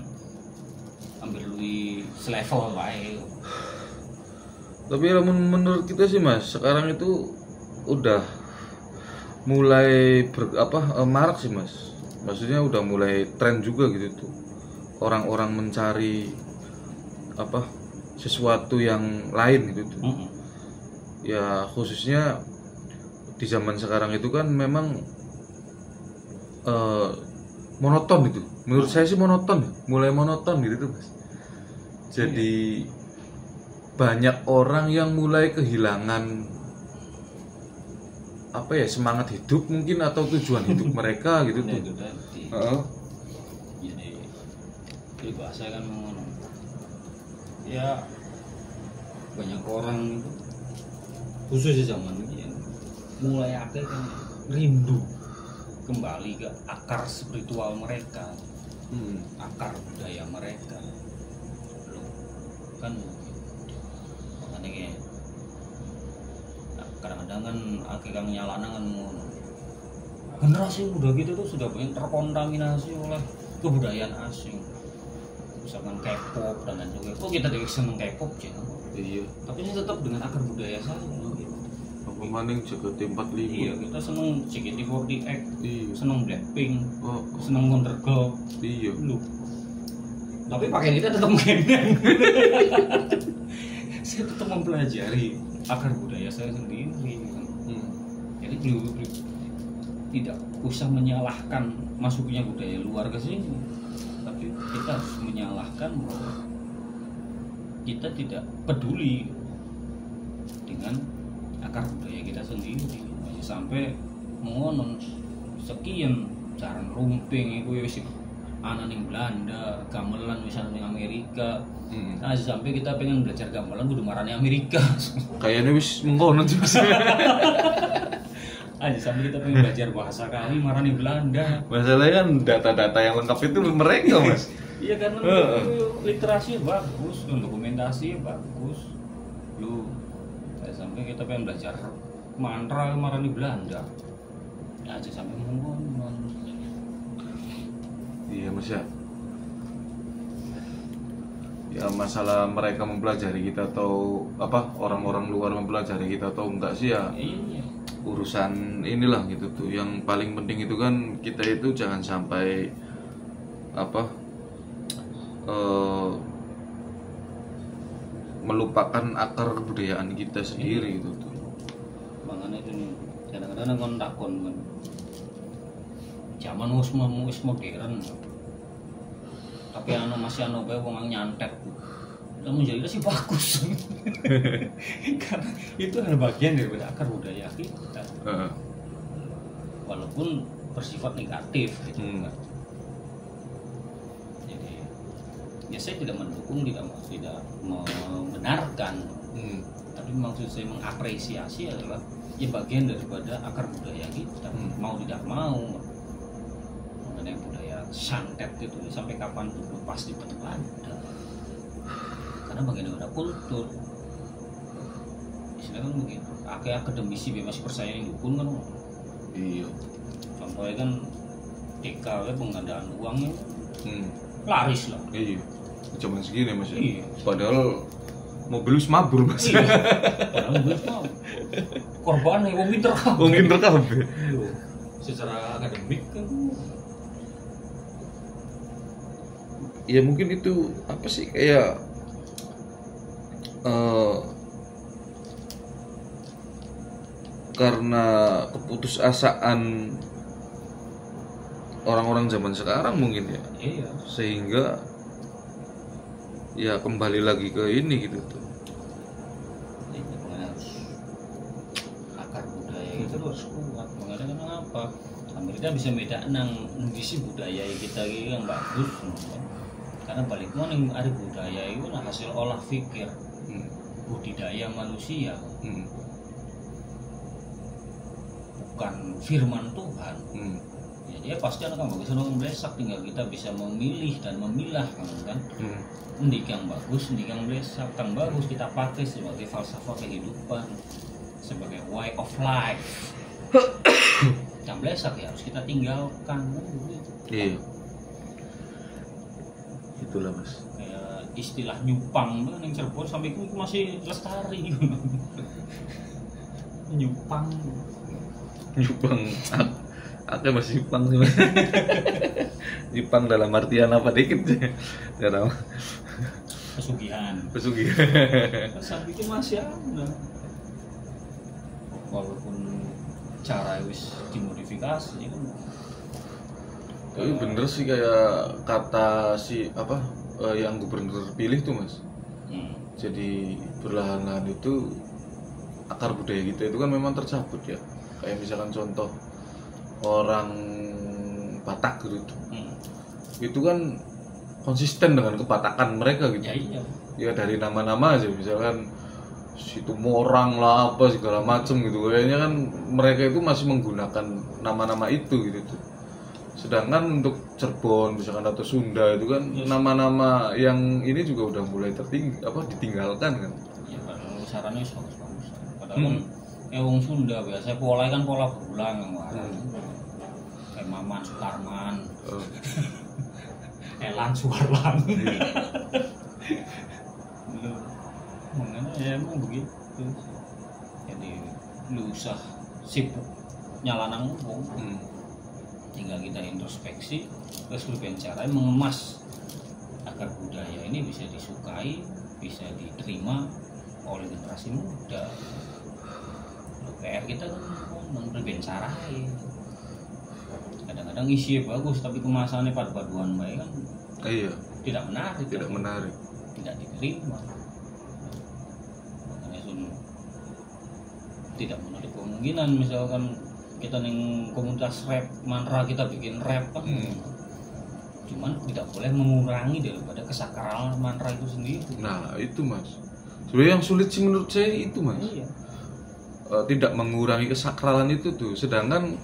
hampir lebih selevel baik. Tapi menurut kita sih Mas, sekarang itu udah mulai marak sih Mas. Maksudnya udah mulai tren juga gitu tuh. Orang-orang mencari sesuatu yang lain gitu tuh. Ya khususnya di zaman sekarang itu kan memang monoton gitu. Menurut saya sih monoton, mulai monoton gitu tuh Mas. Jadi banyak orang yang mulai kehilangan semangat hidup mungkin atau tujuan hidup mereka gitu tuh. Itu tadi. Jadi bahasa kan mengono. Ya banyak orang itu khusus di zaman ini mulai akeh kan rindu kembali ke akar spiritual mereka, akar budaya mereka. Kan kadang-kadang kan akhirnya nyalana kan generasi muda gitu tuh sudah banyak terkontaminasi oleh kebudayaan asing, misalkan K-pop dan lain sebagainya. Oh kita tidak seneng K-pop ya, iya. Tapi ini tetap dengan akar budaya saya. Apa maning JKT45? Iya kita seneng JKT48, iya. Seneng Blackpink, seneng Wondergirl, iya. Lu. Tapi pakaian kita tetap gendeng. Saya tetap mempelajari akar budaya saya sendiri. Jadi tidak usah menyalahkan masuknya budaya luar ke sini, tapi kita harus menyalahkan bahwa kita tidak peduli dengan akar budaya kita sendiri. Sampai mengonon sekian cara rumping itu ya anak ning Belanda, gamelan misalnya ning Amerika. Nah, sampai kita pengen belajar gamelan kudu marani Amerika. Kayaknya wis mengkono sih. Aja sampai kita pengen belajar bahasa kami marani Belanda. Masalahnya kan data-data yang lengkap itu mereka, Mas. Iya karena literasi bagus, dokumentasi bagus. Lu sampai kita pengen belajar mantra marani Belanda. Aja sampai mengkono. Iya Mas ya. Ya masalah mereka mempelajari kita atau orang-orang luar mempelajari kita atau enggak sih ya. Iya. Urusan inilah gitu tuh. Yang paling penting itu kan kita itu jangan sampai melupakan akar kebudayaan kita sendiri gitu tuh. Makanya itu nih kadang-kadang kon takon kan. Zaman wis modern. Tapi masih bae wong nyantet. Namun jadi sih bagus. Karena itu adalah bagian dari akar budaya kita. Walaupun bersifat negatif gitu kan. Jadi ya saya tidak mendukung, tidak membenarkan. Tapi maksud saya mengapresiasi adalah ya bagian daripada akar budaya kita. Mau tidak mau mengenai budaya santet itu sampai kapan pun pasti tetap ada. Karena bagian dari kultur. Istilahnya kan begitu. Akademisi masih percaya yang dukun kan. Iya. Contohnya kan DKW penggandaan uangnya laris lah. Iya. Zaman segini Mas. Iya. Padahal mobil mabur Mas. Iya. Padahal mobil mabur. Korban yang pinter kabeh. Wong pinter kabeh. Secara akademik kan ya mungkin itu apa sih kayak karena keputusasaan orang-orang zaman sekarang mungkin ya. Iya. Sehingga ya kembali lagi ke ini gitu tuh. Ini harus akar budaya itu harus kuat. Makanya kenapa Amerika bisa beda nang ngisi budaya kita yang bagus. Karena balik mana yang ada budaya itu hasil olah pikir, budidaya manusia, bukan firman Tuhan. Ya, dia pasti akan bagus orang blesak, tinggal kita bisa memilih dan memilah kan. Ndik yang bagus, ndik yang blesak. Yang bagus kita pakai sebagai falsafah kehidupan, sebagai way of life. Yang blesak ya harus kita tinggalkan. Iya. Itulah Mas. Kayak istilah nyupang tuh yang Cirebon sampai itu masih lestari. Nyupang. Aku masih Jepang sih. Jepang dalam artian apa dikit dalam pesugihan. Sampai itu masih ada. Walaupun cara wis dimodifikasi kan. Tapi bener sih kayak kata si yang gubernur terpilih tuh Mas. Jadi perlahan-lahan itu akar budaya kita itu kan memang tercabut ya. Kayak misalkan contoh orang Batak gitu, itu kan konsisten dengan kebatakan mereka gitu. Ya dari nama-nama aja, misalkan situ Morang lah apa segala macem gitu. Kayaknya kan mereka itu masih menggunakan nama-nama itu gitu tuh. Sedangkan untuk Cirebon misalkan atau Sunda itu kan nama-nama yang ini juga udah mulai ditinggalkan kan. Ya padahal sarannya bagus-bagus. Padahal wong Sunda biasanya pola kan pola berulang yang warna. Kayak Maman Sutarman, Elan Suwarlan. Mengenai ya emang begitu. Jadi lu usah sibuk nyalanang wong. Tinggal kita introspeksi, terus lebih cara mengemas agar budaya ini bisa disukai, bisa diterima oleh generasi muda. PR kita kan berbeda cara. Kadang-kadang isinya bagus tapi kemasannya padu-paduan baik kan. Iya. Tidak menarik. Tidak diterima. Makanya tidak menarik kemungkinan misalkan kita neng komunitas rap mantra kita bikin rap kan. Cuman tidak boleh mengurangi daripada kesakralan mantra itu sendiri. Nah itu Mas. Sebenarnya yang sulit sih menurut saya itu Mas. Iya. Tidak mengurangi kesakralan itu tuh. Sedangkan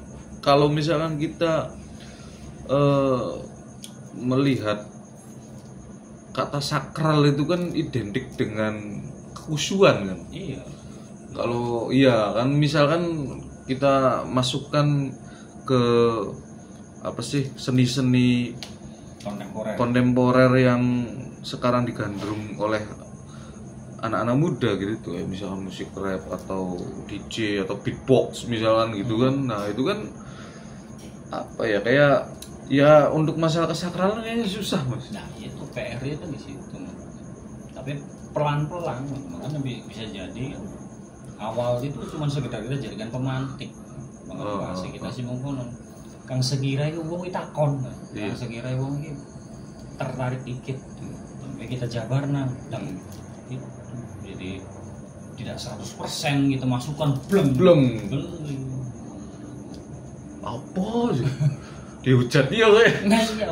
kalau misalkan kita melihat kata sakral itu kan identik dengan kekhusyuan kan. Iya. Kalau iya kan misalkan kita masukkan ke seni-seni kontemporer yang sekarang digandrung oleh anak-anak muda gitu tuh ya, misalkan musik rap atau DJ atau beatbox misalkan gitu kan. Nah itu kan kayak ya untuk masalah kesakralan kayaknya susah Mas. Nah itu PR itu di situ. Tapi pelan-pelan makanya bisa jadi awal itu cuma sekedar kita jadikan pemantik. Makanya kita sih mungkin kang sekira itu wong itakon. Kang sekira wong iki tertarik dikit. Kita jabarna dan itu jadi tidak 100% kita masukkan bleng apa sih dihujat dia kayak nah iya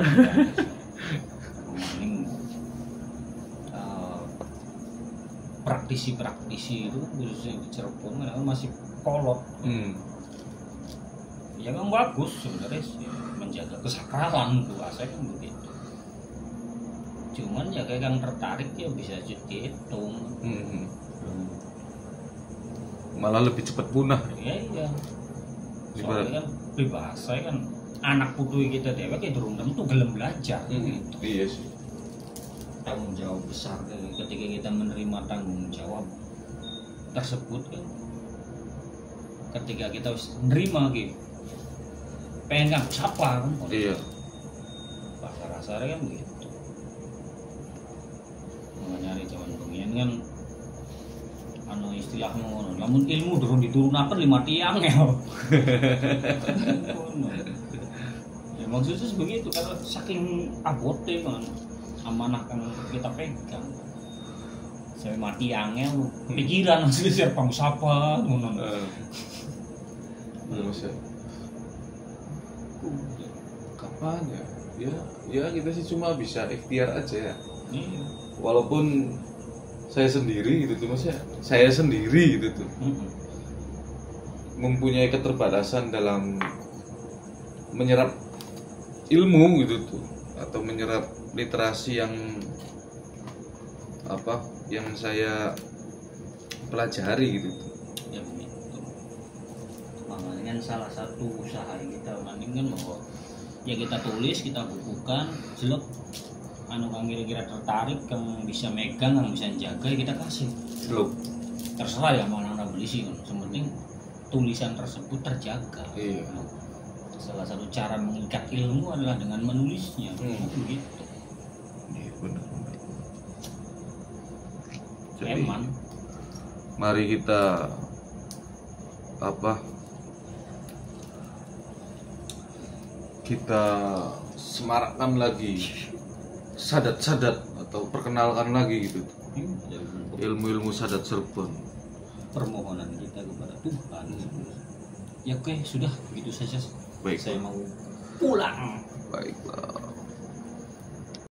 praktisi itu khususnya di Cirebon masih kolot. Ya kan bagus sebenarnya sih, menjaga kesakralan tuh saya kan begitu. Cuman ya kayak yang tertarik ya bisa dihitung. Malah lebih cepat punah. Iya. Soalnya kan pribahasa kan anak putu kita dewek ya durung tentu gelem belajar. Iya sih. Tanggung jawab besar ketika kita menerima tanggung jawab tersebut kan. Ketika kita menerima gitu, pengen kan siapa kan? Iya. Bahasa kasarnya kan begitu. Nyari zaman pengen kan anu istilahnya ngono. Lamun ilmu durung diturunaken 5 tiang ya. Ya maksudnya begitu kalau saking abote kan amanah kan kita pegang. Saya mati angel pikiran maksudnya siapa sapa ngono. Manusia. Kapan ya? Ya kita sih cuma bisa ikhtiar aja ya. Iya. Walaupun saya sendiri gitu tuh maksudnya, saya sendiri gitu tuh mempunyai keterbatasan dalam menyerap ilmu gitu tuh, atau menyerap literasi yang apa yang saya pelajari gitu tuh. Ya begitu. Makanya kan salah satu usaha yang kita bandingkan bahwa ya kita tulis, kita bukukan, jelek anu kang kira-kira tertarik, kang bisa megang, kang bisa jaga, ya kita kasih. Loh. Terserah ya mana anda beli sih, yang penting tulisan tersebut terjaga. Iya. Salah satu cara mengikat ilmu adalah dengan menulisnya. Begitu. Iya benar. Jadi, Eman. mari kita kita semarakkan lagi, sadat-sadat atau perkenalkan lagi gitu ilmu-ilmu sadat serban. Permohonan kita kepada Tuhan. Ya oke, sudah begitu saja. Baik. Saya mau pulang. Baiklah.